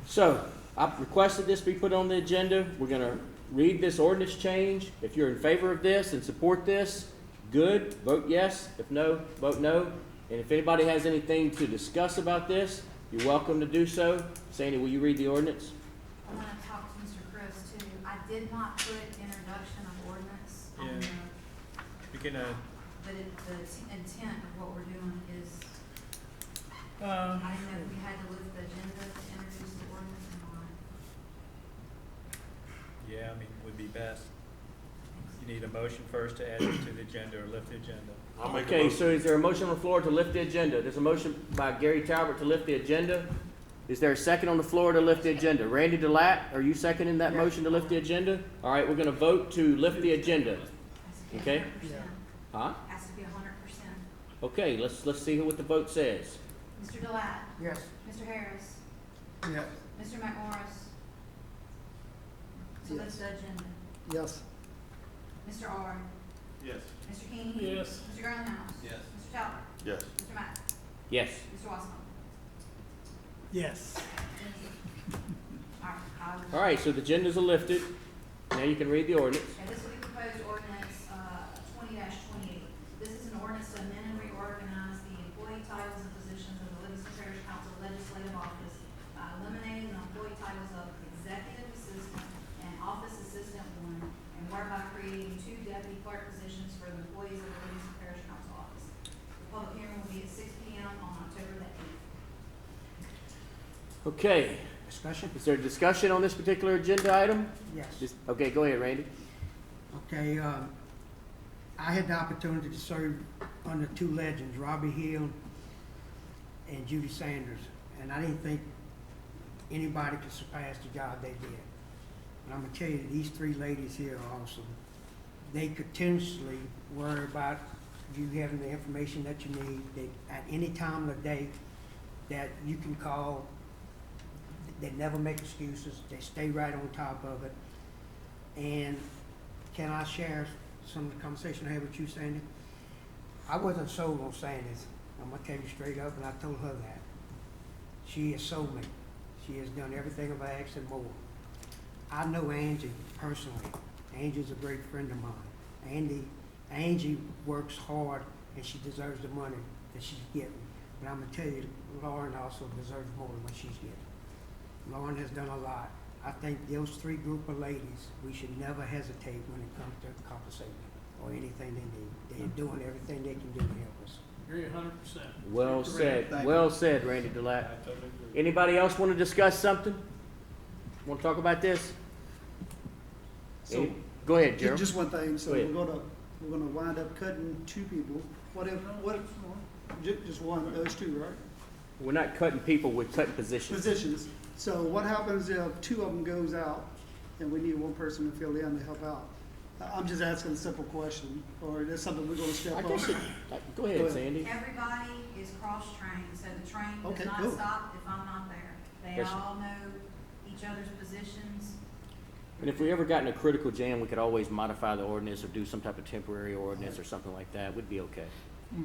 B: So, I've requested this be put on the agenda. We're gonna read this ordinance change. If you're in favor of this and support this, good, vote yes. If no, vote no. And if anybody has anything to discuss about this, you're welcome to do so. Sandy, will you read the ordinance?
H: I want to talk to Mr. Chris too. I did not put introduction of ordinance on
M: Yeah.
H: the,
M: You can,
H: but the intent of what we're doing is,
M: uh,
H: I didn't know if we had to lift the agenda to introduce the ordinance or not.
M: yeah, I mean, would be best. You need a motion first to add it to the agenda or lift the agenda.
E: I'll make a
B: Okay,
E: motion.
B: so is there a motion on the floor to lift the agenda? There's a motion by Gary Talbot to lift the agenda. Is there a second on the floor to lift the agenda? Randy Delat, are you seconding that motion to lift the agenda? All right, we're gonna vote to lift the agenda.
H: Has to be
B: Okay.
H: 100%.
B: Huh?
H: Has to be 100%.
B: Okay, let's see what the vote says.
H: Mr. Delat,
C: Yes.
H: Mr. Harris,
O: Yes.
H: Mr. McMorris. To lift the agenda.
G: Yes.
H: Mr. R.
F: Yes.
H: Mr. King.
M: Yes.
H: Mr. Greenhouse.
N: Yes.
H: Mr. Talbot.
E: Yes.
H: Mr. Matt.
B: Yes.
H: Mr. Wasson.
P: Yes.
B: All right, so the agendas are lifted. Now you can read the ordinance.
H: And this will be proposed ordinance, 20-28. This is an ordinance to amend and reorganize the employee titles and positions of the Livingston Parish Council Legislative Office by eliminating the employee titles of Executive Assistant and Office Assistant 1, and whereby creating 2 deputy clerk positions for the employees of the Livingston Parish Council Office. The public hearing will be at 6 p.m. on October the 8th.
B: Okay,
C: Discussion?
B: is there discussion on this particular agenda item?
C: Yes.
B: Okay, go ahead, Randy.
C: Okay, I had the opportunity to serve under 2 legends, Robbie Hill and Judy Sanders, and I didn't think anybody could surpass the job they did. And I'm gonna tell you, these 3 ladies here are awesome. They continuously worry about you having the information that you need. They, at any time of the day that you can call, they never make excuses. They stay right on top of it. And can I share some of the conversation I had with you, Sandy? I wasn't sold on Sandy's. I'm gonna tell you straight up, and I told her that. She has sold me. She has done everything I've asked and more. I know Angie personally. Angie's a great friend of mine. Angie works hard, and she deserves the money that she's getting. but I'm gonna tell you, Lauren also deserves more than what she's getting. Lauren has done a lot. I think those three group of ladies, we should never hesitate when it comes to compensating or anything they need. They're doing everything they can do to help us.
A: Agree 100%.
B: Well said,
F: Thank
B: well said, Randy
M: I
B: Delac.
M: totally agree.
B: Anybody else want to discuss something? Want to talk about this?
G: So,
B: Go ahead, Gerald.
G: just one thing, so
B: Go ahead.
G: we're gonna wind up cutting two people, just one, those two, right?
B: We're not cutting people, we're cutting positions.
G: Positions. So what happens if two of them goes out and we need one person to fill in to help out? I'm just asking a simple question, or is that something we're gonna step
B: I
G: up?
B: guess it, go ahead,
G: Go ahead.
B: Sandy.
H: Everybody is cross-trained, so the train
G: Okay,
H: does not
G: cool.
H: stop if I'm not there. They
B: Yes.
H: all know each other's positions.
B: And if we ever got in a critical jam, we could always modify the ordinance or do some type of temporary ordinance or something like that. We'd be okay.
O: We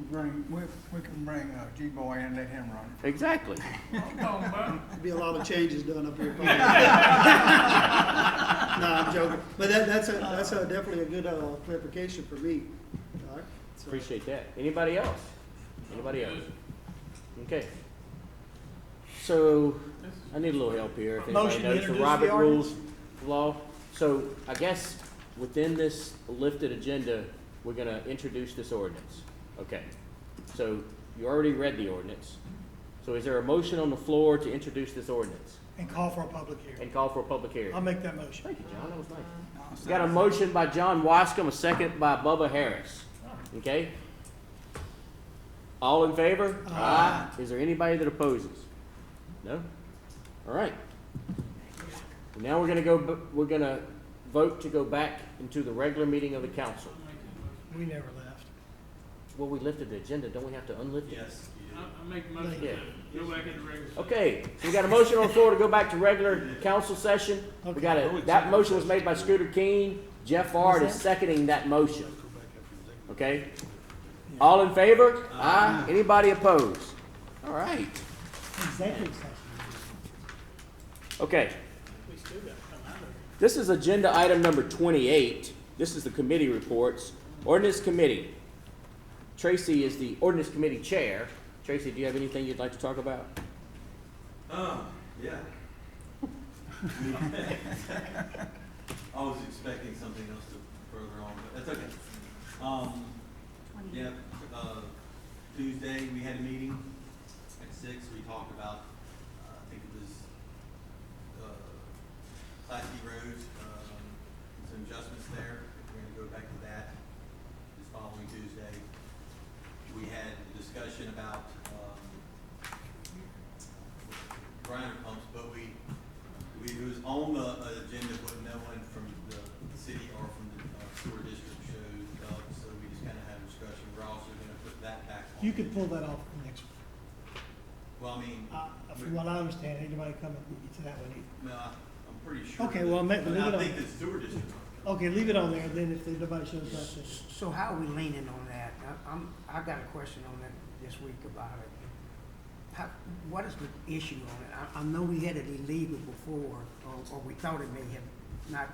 O: can bring G-Boy and let him run
B: Exactly.
G: There'd be a lot of changes done up here. No, I'm joking, but that's definitely a good clarification for me. All right. So-
B: Appreciate that. Anybody else? Anybody else? Okay. So, I need a little help here. If anybody
P: Motion to
B: knows the
P: introduce
B: Robert
P: the
B: Rules of Law. So, I guess within this lifted agenda, we're gonna introduce this ordinance. Okay. So, you already read the ordinance. So is there a motion on the floor to introduce this ordinance
P: And call for a public hearing.
B: and call for a public hearing?
P: I'll make that motion.
B: Thank you, John. That was nice.
O: it.
B: We got a motion by John Wascom, a second by Bubba Harris. Okay? All in favor?
P: Aye.
B: Is there anybody that opposes? No? All right. Now we're gonna vote to go back into the regular meeting of the council.
P: We never left.
B: Well, we lifted the agenda. Don't we have to unlift it?
N: Yes.
A: I make a motion
B: Yeah.
A: to go back into regular.
B: Okay, so we got a motion on the floor to go back to regular council session. We got that motion was made by Scooter King. Jeff Ard is seconding that motion. Okay? All in favor? Aye. Anybody opposed? All right.
P: Executive session.
B: Okay,
A: We still got to come out of it.
B: this is agenda item number 28. This is the committee reports. Ordinance Committee. Tracy is the Ordinance Committee Chair. Tracy, do you have anything you'd like to talk about?
N: Yeah. I was expecting something else to further on, but that's okay. Yeah, Tuesday, we had a meeting at 6, we talked about, I think it was, Class D roads, some adjustments there, we're gonna go back to that this following Tuesday. We had a discussion about, grinder pumps, but it was on the agenda, but no one from the city or from the sewer district showed up, so we just kinda had a discussion. We're also gonna put that back on.
P: You could pull that off next,
N: Well, I mean,
P: from what I understand, ain't nobody coming to that one either.
N: no, I'm pretty sure.
P: Okay, well,
N: that-
P: leave
N: but
P: it
N: I
P: on.
N: think the sewer district.
P: Okay, leave it on there, then if nobody shows up, then.
C: So how are we leaning on that? I got a question on that this week about it. What is the issue on it? I know we had it illegal before, or we thought it may have not,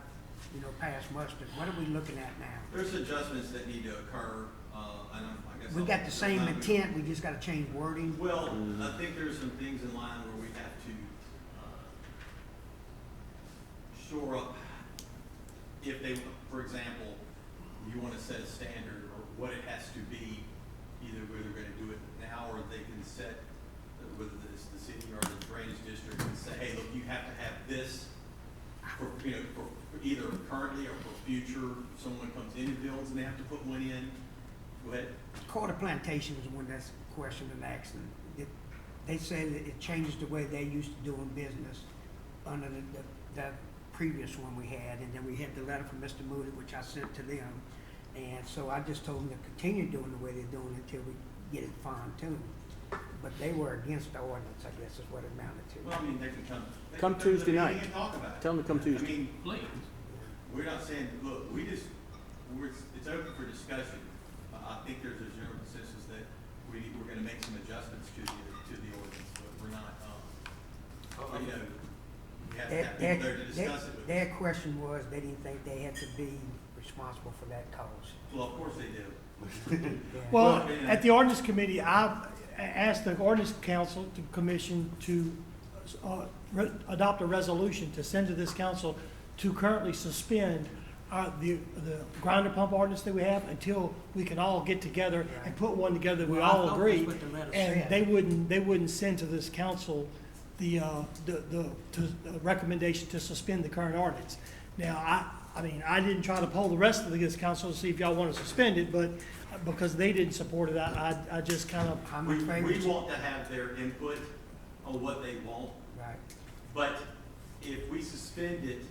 C: passed muster. What are we looking at now?
N: There's adjustments that need to occur, I guess.
C: We got the same intent, we just gotta change wording?
N: Well, I think there's some things in line where we have to, shore up, if they, for example, you wanna set a standard or what it has to be, either whether they're gonna do it now or they can set, whether it's the city or the drainage district and say, hey, look, you have to have this for either currently or for future, if someone comes in and builds and they have to put one in. Go ahead.
C: Quarter Plantation is one that's questioned and asked, and they say that it changes the way they used to doing business under the previous one we had, and then we had the letter from Mr. Moody, which I sent to them. And so I just told them to continue doing the way they're doing it until we get it fine-tuned. But they were against the ordinance, I guess is what it amounted to.
N: Well, I mean, they can come. they
B: Come
N: can to the
B: Tuesday
N: meeting
B: night.
N: and talk about it.
B: Tell them to come Tuesday.
N: I mean,
A: Please.
N: we're not saying, look, it's open for discussion. I think there's a general consensus that we're gonna make some adjustments to the ordinance, but we're not, we have to have people there to discuss it with us.
C: Their question was, they didn't think they had to be responsible for that cost.
N: Well, of course they do.
P: Well,
N: Well,
P: at the ordinance committee, ask the ordinance council, to commission to adopt a resolution to send to this council to currently suspend the grinder pump ordinance that we have until we can all get together and put one together that we
C: Well, I
P: all
C: thought
P: agree.
C: that's what the letter
P: And
C: said.
P: they wouldn't send to this council the recommendation to suspend the current ordinance. Now, I mean, I didn't try to poll the rest of this council to see if y'all want to suspend it, but because they didn't support it, I just kind of,
C: I'm
N: We
C: afraid.
N: want to have their input on what they want,
C: Right.
N: but if we suspend it,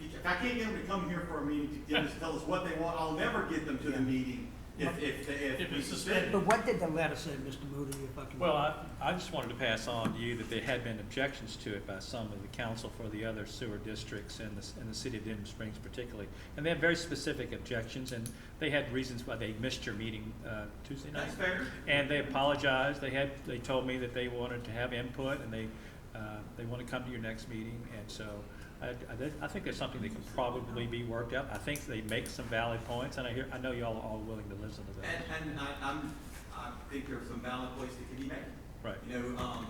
N: if I can't get them to come here for a meeting to tell us what they want, I'll never get them to the meeting if we suspend it.
C: But what did the letter say, Mr. Moody, if I can?
M: Well, I just wanted to pass on to you that there had been objections to it by some of the council for the other sewer districts in the city of Denham Springs particularly. And they had very specific objections, and they had reasons why they missed your meeting Tuesday night.
N: That's fair.
M: And they apologized. They told me that they wanted to have input, and they want to come to your next meeting. And so I think there's something that can probably be worked out. I think they make some valid points, and I know y'all are all willing to listen to that.
N: And I think there's some valid points that can be made.
M: Right.
N: You know,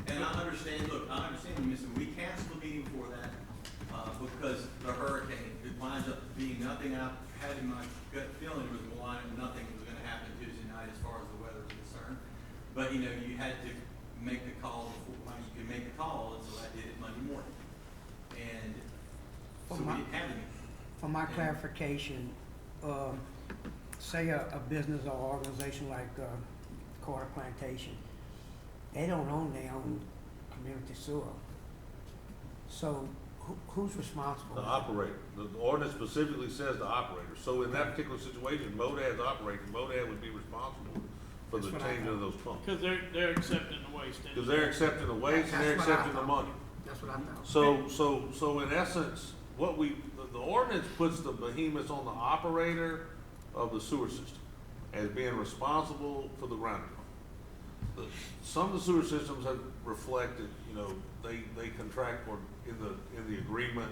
N: and I understand, look, I understand you missing, we canceled the meeting for that, because the hurricane, it winds up being nothing. I had in my gut feeling it was nothing was gonna happen Tuesday night as far as the weather was concerned. But, you know, you had to make the call before, you could make the call, and so I did it Monday morning. And so we didn't have any.
C: For my clarification, say a business or organization like Carter Plantation, they don't own their own community sewer. So who's responsible?
E: The operator. The ordinance specifically says the operator. So in that particular situation, MODAD's operating, MODAD would be responsible for the
C: That's what I
E: changing of those pumps.
A: Because they're accepting the waste.
E: Because they're accepting the waste and they're
C: That's what I
E: accepting the
C: thought.
E: money.
C: That's what I thought.
E: So in essence, the ordinance puts the behemoths on the operator of the sewer system as being responsible for the grinder pump. Some of the sewer systems have reflected, you know, they contract for, in the agreement,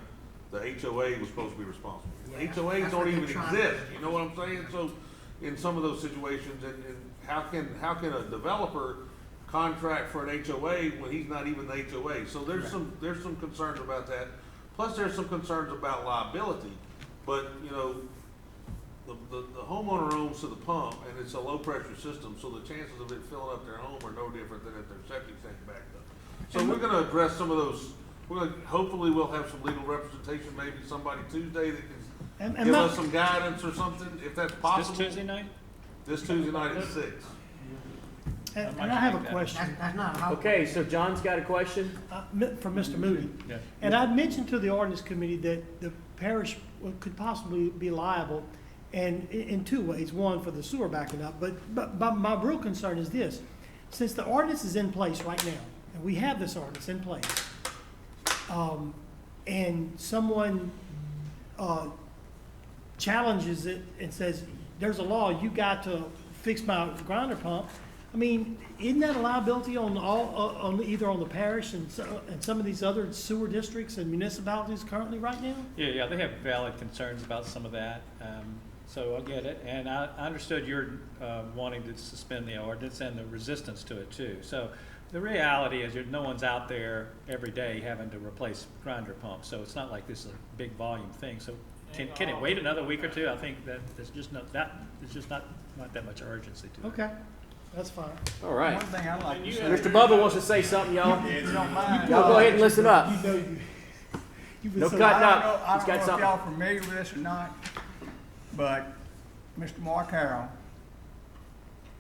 E: the HOA was supposed to be responsible.
C: Yeah,
E: HOAs
C: that's
E: don't
C: what
E: even
C: they're trying
E: exist,
C: to-
E: you know what I'm saying? So in some of those situations, and how can a developer contract for an HOA when he's not even the HOA? So there's some concerns about that. Plus there's some concerns about liability, but you know, the homeowner owns to the pump and it's a low pressure system, so the chances of it filling up their home are no different than if their septic tank's backed up. So we're gonna address some of those, hopefully we'll have some legal representation, maybe somebody Tuesday that can
P: And
E: give
P: my-
E: us some guidance or something, if that's possible.
M: This Tuesday night?
E: This Tuesday night at 6.
P: And I have a question.
C: That's not how.
B: Okay, so John's got a question?
P: From Mr. Moody.
M: Yeah.
P: And I'd mentioned to the ordinance committee that the parish could possibly be liable, and in two ways. One, for the sewer backing up, but my real concern is this. Since the ordinance is in place right now, and we have this ordinance in place, and someone challenges it and says, there's a law, you got to fix my grinder pump, I mean, isn't that a liability on either on the parish and some of these other sewer districts and municipalities currently right now?
M: Yeah, they have valid concerns about some of that, so I get it. And I understood you're wanting to suspend the ordinance and the resistance to it too. So the reality is no one's out there every day having to replace grinder pumps, so it's not like this is a big volume thing. So can it wait another week or two? I think that there's just not that much urgency to it.
P: Okay, that's fine.
B: All right.
O: One thing I'd like to say.
B: Mr. Bubba wants to say something, y'all.
O: If you don't mind.
B: Y'all go ahead and listen up.
P: You know you've been
B: No
P: so-
B: cutting
O: I
B: up.
O: don't know, I
B: He's got
O: don't know if
B: something.
O: y'all familiar with this or not, but Mr. Mark Harrell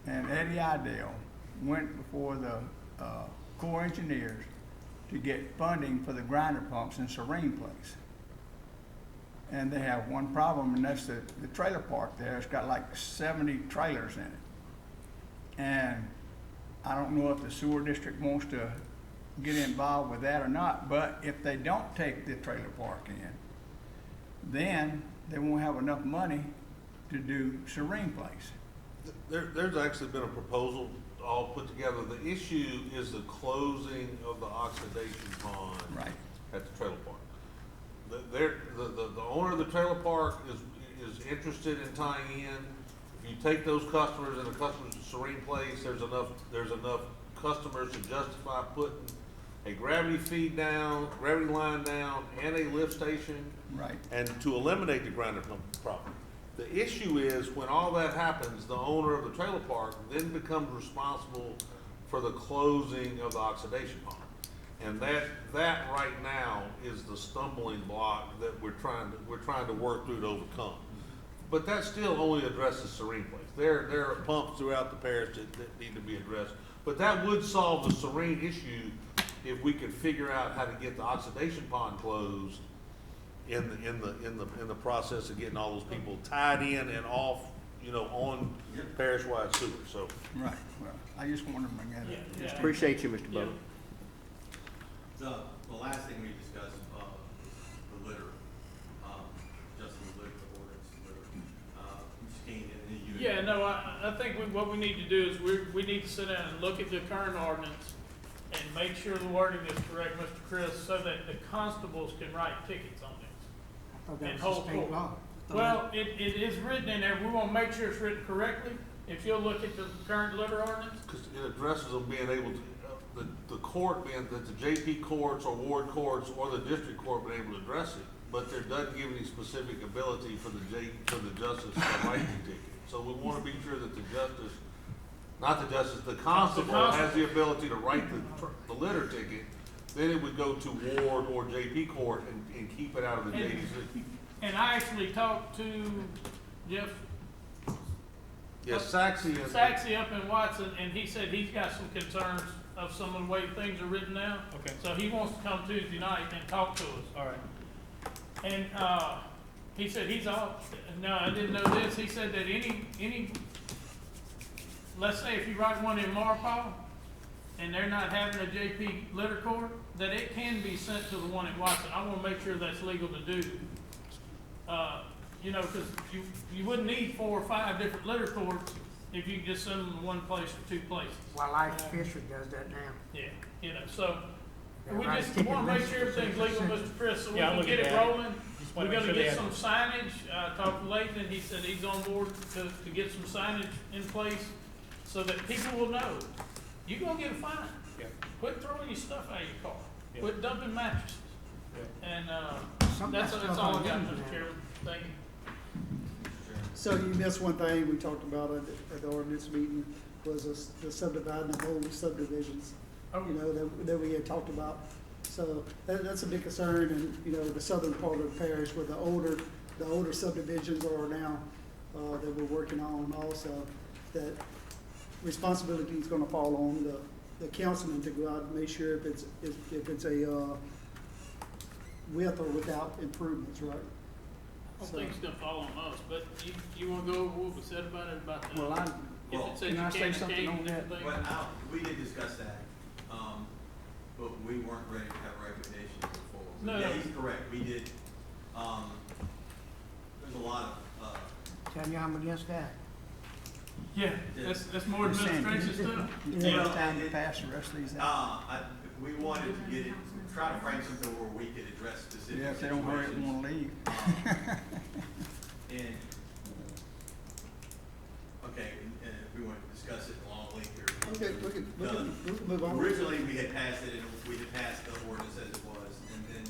O: and Eddie Idell went before the Corps of Engineers to get funding for the grinder pumps in Serene Place. And they have one problem, and that's the trailer park there. It's got like 70 trailers in it. And I don't know if the sewer district wants to get involved with that or not, but if they don't take the trailer park in, then they won't have enough money to do Serene Place.
E: There's actually been a proposal all put together. The issue is the closing of the oxidation pond
O: Right.
E: at the trailer park. The owner of the trailer park is interested in tying in. If you take those customers and the customers to Serene Place, there's enough customers to justify putting a gravity feed down, gravity line down, and a lift station,
O: Right.
E: and to eliminate the grinder pump problem. The issue is, when all that happens, the owner of the trailer park then becomes responsible for the closing of the oxidation pond. And that right now is the stumbling block that we're trying to work through to overcome. But that still only addresses Serene Place. There are pumps throughout the parish that need to be addressed. But that would solve the Serene issue if we could figure out how to get the oxidation pond closed in the process of getting all those people tied in and off, on parish-wide sewer, so.
O: Right, well, I just wanted to bring that up.
B: Appreciate you, Mr. Bowler.
N: The last thing we discussed, the litter, Justin, the litter, the ordinance, litter, Mr. King, and you.
L: Yeah, no, I think what we need to do is we need to sit down and look at the current ordinance and make sure the wording is correct, Mr. Chris, so that the constables can write tickets on this.
C: Oh, that
L: And
C: was
L: hold
C: the state
L: court.
C: law.
L: Well, it is written in there, we wanna make sure it's written correctly. If you'll look at the current litter ordinance,
E: Because it addresses them being able to, the court being, that the JP courts or ward courts or the district court being able to address it, but there doesn't give any specific ability for the justice to write the ticket. So we want to be sure that the constable has the ability to write the litter ticket, then it would go to ward or JP court and keep it out of the JDC.
L: and I actually talked to Jeff
E: Yes, Saxey and.
L: Saxey up in Watson, and he said he's got some concerns of some of the way things are written now.
M: Okay.
L: So he wants to come Tuesday night and talk to us.
M: All right.
L: And, he said he's off, no, I didn't know this, he said that any, let's say if you write one in Marpaw, and they're not having a JP litter court, that it can be sent to the one in Watson. I wanna make sure that's legal to do. Cause you wouldn't need 4 or 5 different litter courts if you just send them to one place or 2 places.
C: Wildlife Fisher does that now.
L: Yeah, so,
C: They
L: we
C: write a
L: just
C: ticket
L: wanna make
C: list
L: sure everything's legal,
C: percent.
L: Mr. Chris, so we
M: Yeah, I'm
L: can get
M: looking
L: it
M: at it.
L: rolling.
M: Just
L: We
M: wanna make
L: gotta
M: sure they
L: get
M: have
L: some signage, I talked to Lathan, he said he's on board to get some signage in place so that people will know, you're gonna get a fine.
M: Yeah.
L: Quit throwing your stuff out of your car,
M: Yeah.
L: quit dumping mattresses.
M: Yeah.
L: And,
C: Some of
L: that's
C: that
L: all
C: stuff
L: I
C: on
L: got,
C: the
L: Mr.
C: internet.
L: Chairman, thank you.
G: So you missed one thing we talked about at the ordinance meeting, was the subdividing of old subdivisions.
L: Oh.
G: That we had talked about. So that's a big concern, and, the southern part of the parish where the older subdivisions are now, that we're working on also, that responsibility is gonna fall on the councilman to go out and make sure if it's a, with or without improvements, right?
L: I don't think it's gonna fall on us, but you wanna go over what we said about it, about the,
O: Well,
L: if it says
O: can
L: you
O: I say
L: can't
O: something
L: change
O: on that?
L: anything?
N: Well, we did discuss that, but we weren't ready to have recommendations before.
L: No.
N: Yeah, he's correct, we did, there's a lot of,
C: Tell you I'm against that.
L: Yeah, that's more
O: You're saying-
L: administration stuff.
O: You
N: Yeah.
O: have time to pass the rest of these out.
N: we wanted to get it, try to frame something where we could address specific
O: Yeah, if they don't hurry up and
N: situations.
O: wanna leave.
N: And, okay, and if we want to discuss it in long length here.
G: Okay, we can move on.
N: Originally, we had passed it, and we had passed the ordinance as it was, and then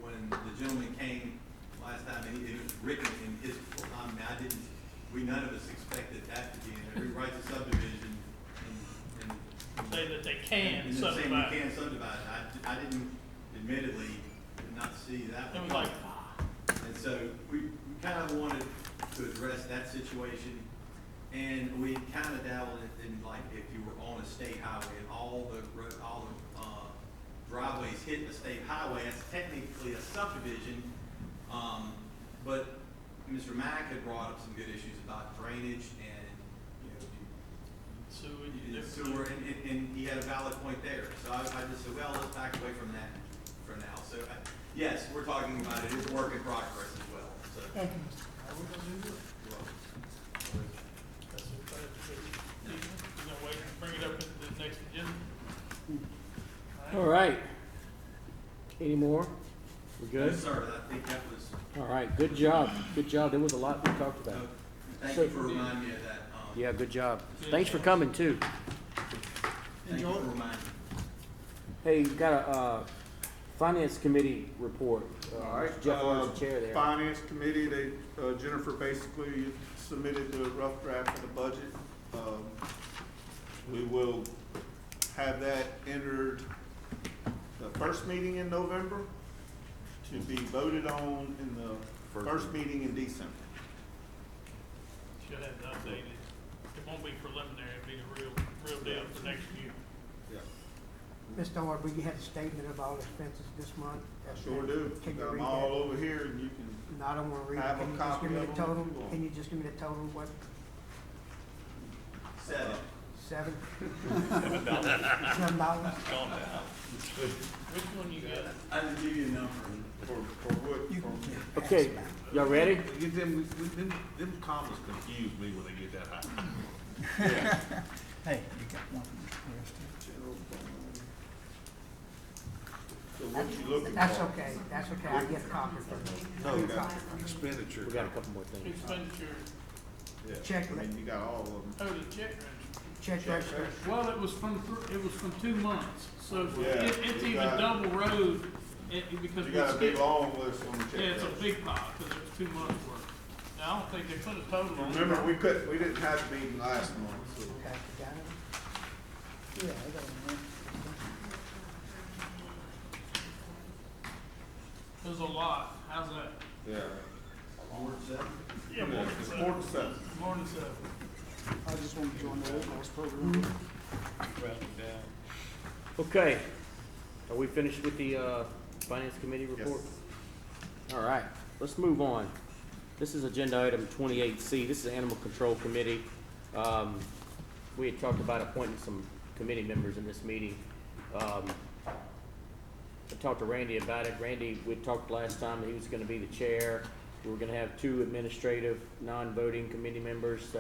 N: when the gentleman came last time, and it was written in his, none of us expected that to be in there. He writes a subdivision and
L: Say that they can
N: and then saying
L: subdivide.
N: we can subdivide. I didn't, admittedly, did not see that.
L: It was
N: one.
L: like,
N: And so we kind of wanted to address that situation, and we kind of dabbled in like if you were on a state highway and all the driveways hit the state highway, that's technically a subdivision. But Mr. Mack had brought up some good issues about drainage and, sewer, and he had a valid point there. So I just said, well, let's back away from that for now. So, yes, we're talking about it. It's a work in progress as well, so.
L: are we gonna do this? That's a clarification. You gonna wait and bring it up at the next agenda?
B: All right. Any more? We good?
N: Yes, sir, I think that was.
B: All right, good job. Good job. There was a lot we talked about.
N: Thank
B: So-
N: you for reminding me of that,
B: Yeah, good job. Thanks for coming too.
N: thank you for reminding me.
B: Hey, you got a, finance committee report.
F: All right.
B: Jeff Lawrence, the chair there.
F: Finance committee, they, Jennifer basically submitted the rough draft of the budget. We will have that entered the first meeting in November to be voted on in the first meeting in December.
A: Should have it updated. It won't be preliminary, it'll be the real deal for next year.
F: Yeah.
C: Mr. Ard, will you have a statement of all expenses this month?
F: Sure do.
C: Can you
F: Got them
C: read
F: all
C: that?
F: over here and you can,
C: No, I don't wanna read it.
F: have a
C: Can you just
F: copy
C: give me
F: of
C: the
F: them if
C: total?
F: you want.
C: Can you just give me the total, what,
N: 7.
C: 7?
M: $7.
C: $7?
M: Calm down.
A: Which one you got?
N: I didn't give you a number.
F: for what, for,
B: Okay, y'all ready?
E: Get them commas confuse me when they get that high.
O: Hey, you got one from the
F: general fund. So what you looking for?
C: That's okay, I get a copy from you.
E: No, you got expenditure.
B: We got a couple more things.
A: Expenditure,
F: Yeah,
C: Check
F: I mean, you got all of them.
A: oh, the check register.
C: Check register.
A: Well, it was from 2 months, so
F: Yeah,
A: it's
F: you
A: even
F: got-
A: double road, because
F: You
A: we
F: got a big
A: skipped.
F: long list on the check.
A: Yeah, it's a
F: register.
A: big pile, because it's 2 months worth. Now, I don't think they put a total on it.
F: Remember, we didn't have a meeting last month, so.
C: Okay, got it?
G: Yeah, I got it.
A: There's a lot, how's that?
F: Yeah.
A: Yeah, more than
F: It's
A: 7.
F: 4 to 7.
A: More than 7.
G: I just want to join the weight loss program.
M: Round it down.
B: Okay, are we finished with the, finance committee report? All right, let's move on. This is agenda item 28C. This is Animal Control Committee. We had talked about appointing some committee members in this meeting. I talked to Randy about it. Randy, we talked last time that he was gonna be the chair. We were gonna have 2 administrative, non-voting committee members,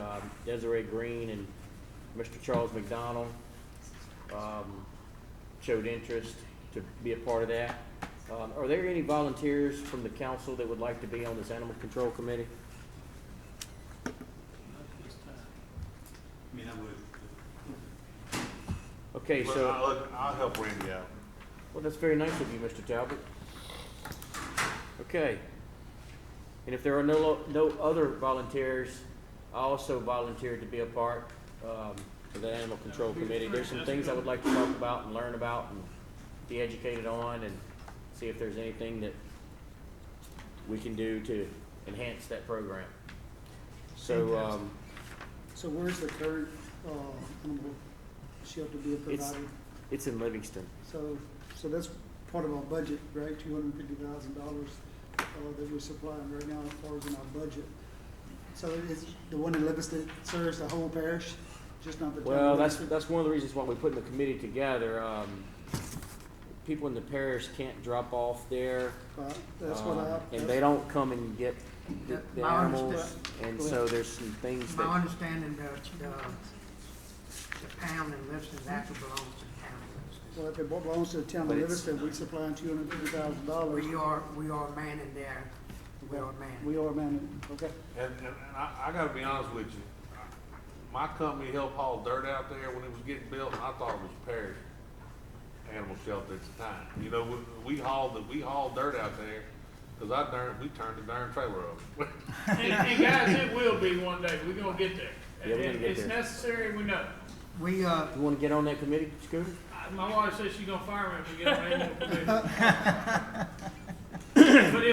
B: Desiree Green and Mr. Charles McDonald. Showed interest to be a part of that. Are there any volunteers from the council that would like to be on this animal control committee?
A: Not this time.
N: I mean, I would.
B: Okay,
E: But
B: so,
E: I'll help Randy out.
B: well, that's very nice of you, Mr. Talbot. Okay. And if there are no other volunteers, I also volunteered to be a part, of the animal control committee. There's some things I would like to talk about and learn about and be educated on and see if there's anything that we can do to enhance that program. So,
G: So where's the current, animal shelter being
B: It's-
G: provided?
B: it's in Livingston.
G: So that's part of our budget, right? $250,000, that we're supplying right now as far as in our budget. So it's the one in Livingston serves the whole parish, just not the town of
B: Well,
G: Livingston?
B: that's one of the reasons why we put the committee together. People in the parish can't drop off there.
G: That's what
B: And they don't come and get the
C: My
B: animals,
C: understand-
B: and so there's some things
C: My
B: that,
C: understanding, the town in Livingston, actually belongs to the town of
G: Well, if it belongs to the town of
B: But it's-
G: Livingston, we supplying $250,000.
C: Livingston. We are manning there, we are manning.
G: We are manning, okay.
E: And I gotta be honest with you, my company helped haul dirt out there when it was getting built, and I thought it was parish animal shelter at the time. You know, we hauled dirt out there, cause we turned the darn trailer over.
A: And guys, it will be one day, we're gonna get there.
B: Yeah, we're gonna
A: And
B: get
A: it's
B: there.
A: necessary, we know.
C: We,
B: you wanna get on that committee, Scooter?
A: My wife says she's gonna fire me if we get on animal committee. But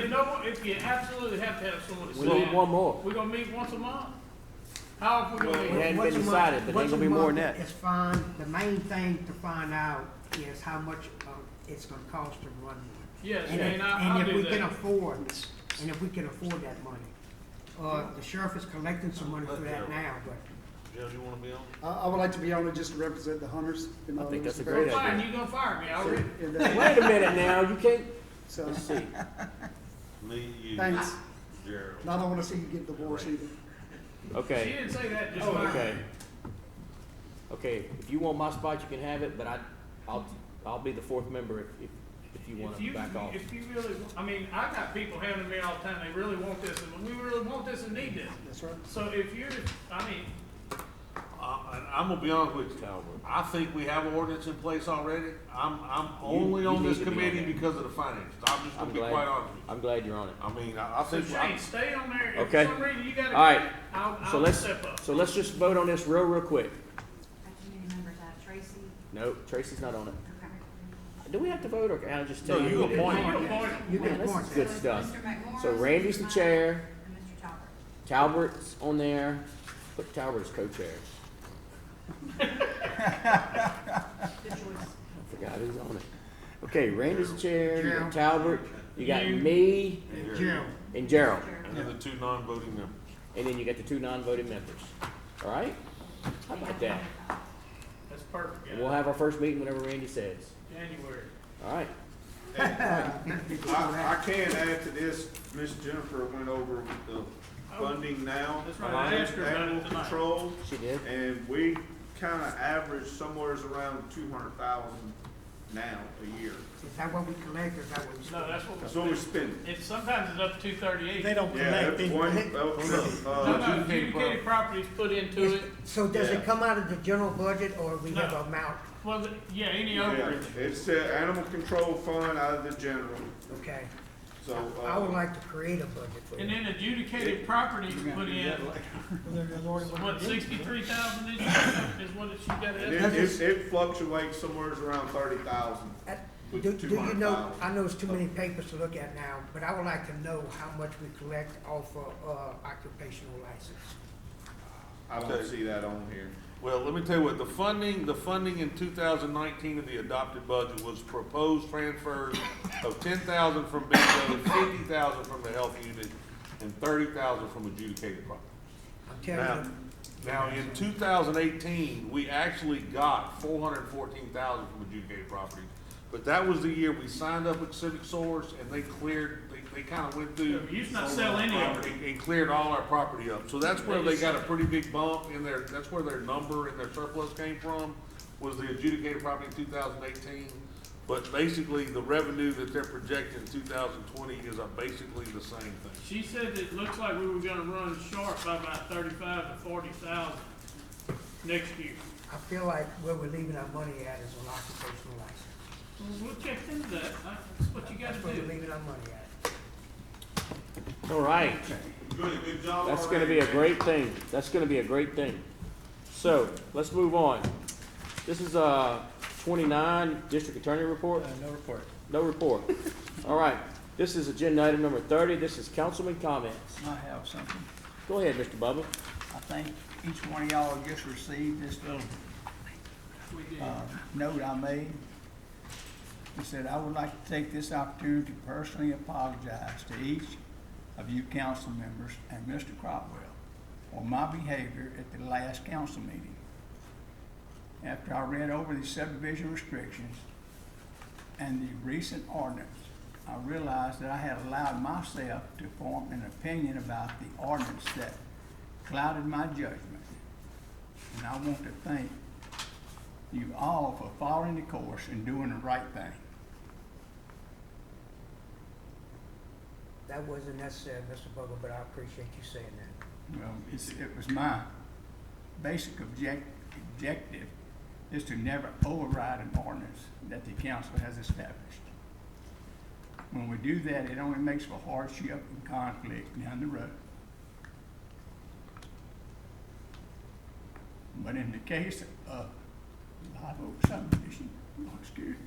A: if you absolutely have to have someone to
B: We
A: sit
B: need
A: in,
B: one more.
A: we're gonna meet once a month? How often we gonna
B: We
A: meet?
B: hadn't
C: once
B: been
C: a month-
B: decided, but
C: once
B: ain't gonna
C: a
B: be more than
C: month
B: that.
C: It's fine, the main thing to find out is how much, it's gonna cost to run one.
A: Yes,
C: And
A: and I'll
C: if
A: do
C: we can
A: that.
C: afford, and if we can afford that money. The sheriff is collecting some money for that now, but
E: Joe, you wanna be on?
G: I would like to be on it just to represent the hunters. in
B: I
G: all
B: think
G: those
B: that's a great
G: affairs.
A: Fine, you gonna fire me, I already.
G: And,
B: Wait a minute now, you can't,
G: So,
B: let's see.
E: Me, you,
G: thanks.
E: Gerald.
G: And I don't wanna see you get divorced either.
A: She
B: Okay,
A: didn't say that, just
B: oh,
A: mine.
B: okay. Okay, if you want my spot, you can have it, but I'll be the 4th member if if you wanna
L: If you,
B: back off.
L: if you really, I mean, I got people handing me all the time, they really want this, and we really want this and need this.
G: That's right.
L: So if you're, I mean,
E: And I'm gonna be honest with you, I think we have an ordinance in place already. I'm only
B: you
E: on
B: need
E: this
B: to be on
E: committee
B: that.
E: because of the finances. I'm just
B: I'm
E: gonna be
B: glad,
E: quite honest with you.
B: I'm glad you're on it.
E: I mean, I
L: so
E: think.
L: Shane, stay on there. If
B: Okay.
L: for some reason you gotta.
B: All right.
L: I'll
B: So let's,
L: step up.
B: so let's just vote on this real quick.
H: Got too many members out, Tracy,
B: No, Tracy's not on it.
H: okay.
B: Do we have to vote, or can I just tell
E: No,
B: you?
E: you
B: who it is?
E: appoint.
L: You appoint.
C: You
B: Man,
C: can
B: this
C: appoint
B: is
C: that.
B: good stuff.
H: Mr. McMorris.
B: So Randy's the chair,
H: And Mr. Talbot.
B: Talbert's on there, put Talbert as co-chair.
H: Good choice.
B: I forgot who's on it. Okay, Randy's the chair, you got
C: Gerald.
B: Talbert, you got
L: You.
B: me,
C: Gerald.
B: and Gerald.
E: And then the two non-voting members.
B: And then you got the two non-voting members. All right? How about that?
L: That's perfect,
B: And we'll
L: yeah.
B: have our first meeting whenever Randy says.
L: January.
B: All right.
F: I can add to this, Miss Jennifer went over with the funding now.
L: That's right, I asked her about it
F: Animal
L: tonight.
F: control,
B: She did?
F: and we kinda average somewhere around 200,000 now a year.
C: Is that what we collect, or is that what we spend?
L: No, that's what
F: That's what we
L: we're
F: spend.
L: It's, sometimes it's up to 238.
P: They don't
F: Yeah,
P: collect
F: that's one,
P: anything.
L: No, adjudicated properties put into it.
C: So does
F: Yeah.
C: it come out of the general budget, or we have
L: No.
C: an amount?
L: Well, yeah, any
F: yeah,
L: overage.
F: it's the animal control fund out of the general,
C: Okay.
F: so.
C: I would like to create a budget for
L: And
C: it.
L: then adjudicated properties put in, what, 63,000 is what it, you got
F: And
L: it?
F: it fluctuates somewhere around 30,000.
C: Do you know, I know it's too many papers to look at now, but I would like to know how much we collect off of, occupational license.
F: I don't see that on here.
E: Well, let me tell you what, the funding in 2019 of the adopted budget was proposed transfers of 10,000 from bingo, 50,000 from the health unit, and 30,000 from adjudicated property.
C: I'm telling you,
E: Now, in 2018, we actually got 414,000 from adjudicated properties. But that was the year we signed up with Civic Source and they cleared, they kind of went through.
L: You used not sell any of it.
E: And cleared all our property up. So that's where they got a pretty big bump in their, that's where their number and their surplus came from, was the adjudicated property in 2018. But basically, the revenue that they're projecting in 2020 is basically the same thing.
L: She said it looks like we were gonna run short by about 35 to 40,000 next year.
C: I feel like where we're leaving our money at is on occupational license.
L: We'll check into that. That's what you gotta
C: That's where we're
L: do.
C: leaving our money at.
B: All right.
F: Good job.
B: That's gonna be a great thing. That's gonna be a great thing. So, let's move on. This is, 29, District Attorney Report?
M: No report.
B: No report. All right. This is agenda item number 30. This is councilman comments.
O: I have something.
B: Go ahead, Mr. Bubba.
O: I think each one of y'all just received this little
L: We did.
O: note I made. It said, "I would like to take this opportunity to personally apologize to each of you council members and Mr. Cropwell for my behavior at the last council meeting. After I read over the subdivision restrictions and the recent ordinance, I realized that I had allowed myself to form an opinion about the ordinance that clouded my judgment. And I want to thank you all for following the course and doing the right thing."
C: That wasn't necessary, Mr. Bubba, but I appreciate you saying that.
O: Well, it was my basic objective is to never override an ordinance that the council has established. When we do that, it only makes for hardship and conflict down the road. But in the case of Live Oak subdivision, excuse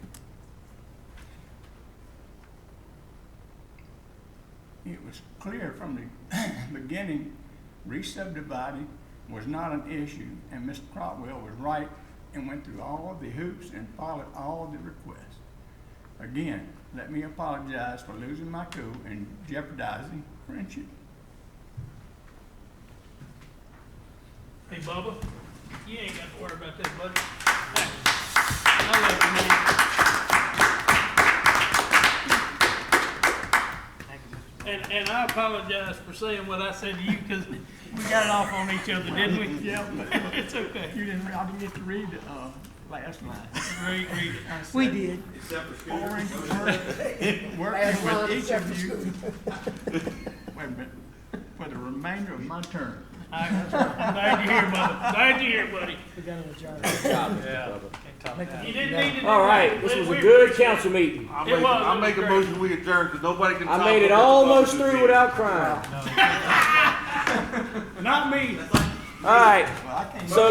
O: me, it was clear from the beginning, re-subdividing was not an issue, and Mr. Crotwell was right and went through all of the hoops and followed all of the requests. Again, let me apologize for losing my cool and jeopardizing friendship.
L: Hey, Bubba, you ain't got to worry about that, buddy. I love you, man. And I apologize for saying what I said to you, because we got it off on each other, didn't we?
O: Yeah, but
L: It's okay.
O: I didn't get to read the last line.
P: We did.
O: Orange, working with each of you. Wait a minute, for the remainder of my term.
P: I'm glad you're here, mother. Glad you're here, buddy. We got to adjourn.
B: Good job, Mr.
M: Yeah.
B: Bubba.
M: Can't top that.
P: You didn't need to do
B: All right,
P: that.
B: this was a
P: We
B: good
P: appreciate
B: council meeting.
E: I'll
P: It
E: make,
P: was,
E: I'll
P: it
E: make a
P: was
E: motion, we adjourn, because nobody can.
B: I
E: top
B: made it
E: what Mr.
B: almost
E: Bubba
B: through
E: did.
B: without crying.
P: it. Not me.
B: All right, so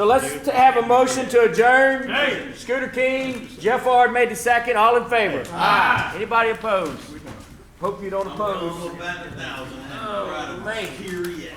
B: let's have a motion to adjourn.
P: Hey.
B: Scooter King, Jeff Ard made the second, all in favor? Aye. Anybody opposed? Hope you don't oppose.
N: Back 1,000.
B: Oh, man.
N: Here yet.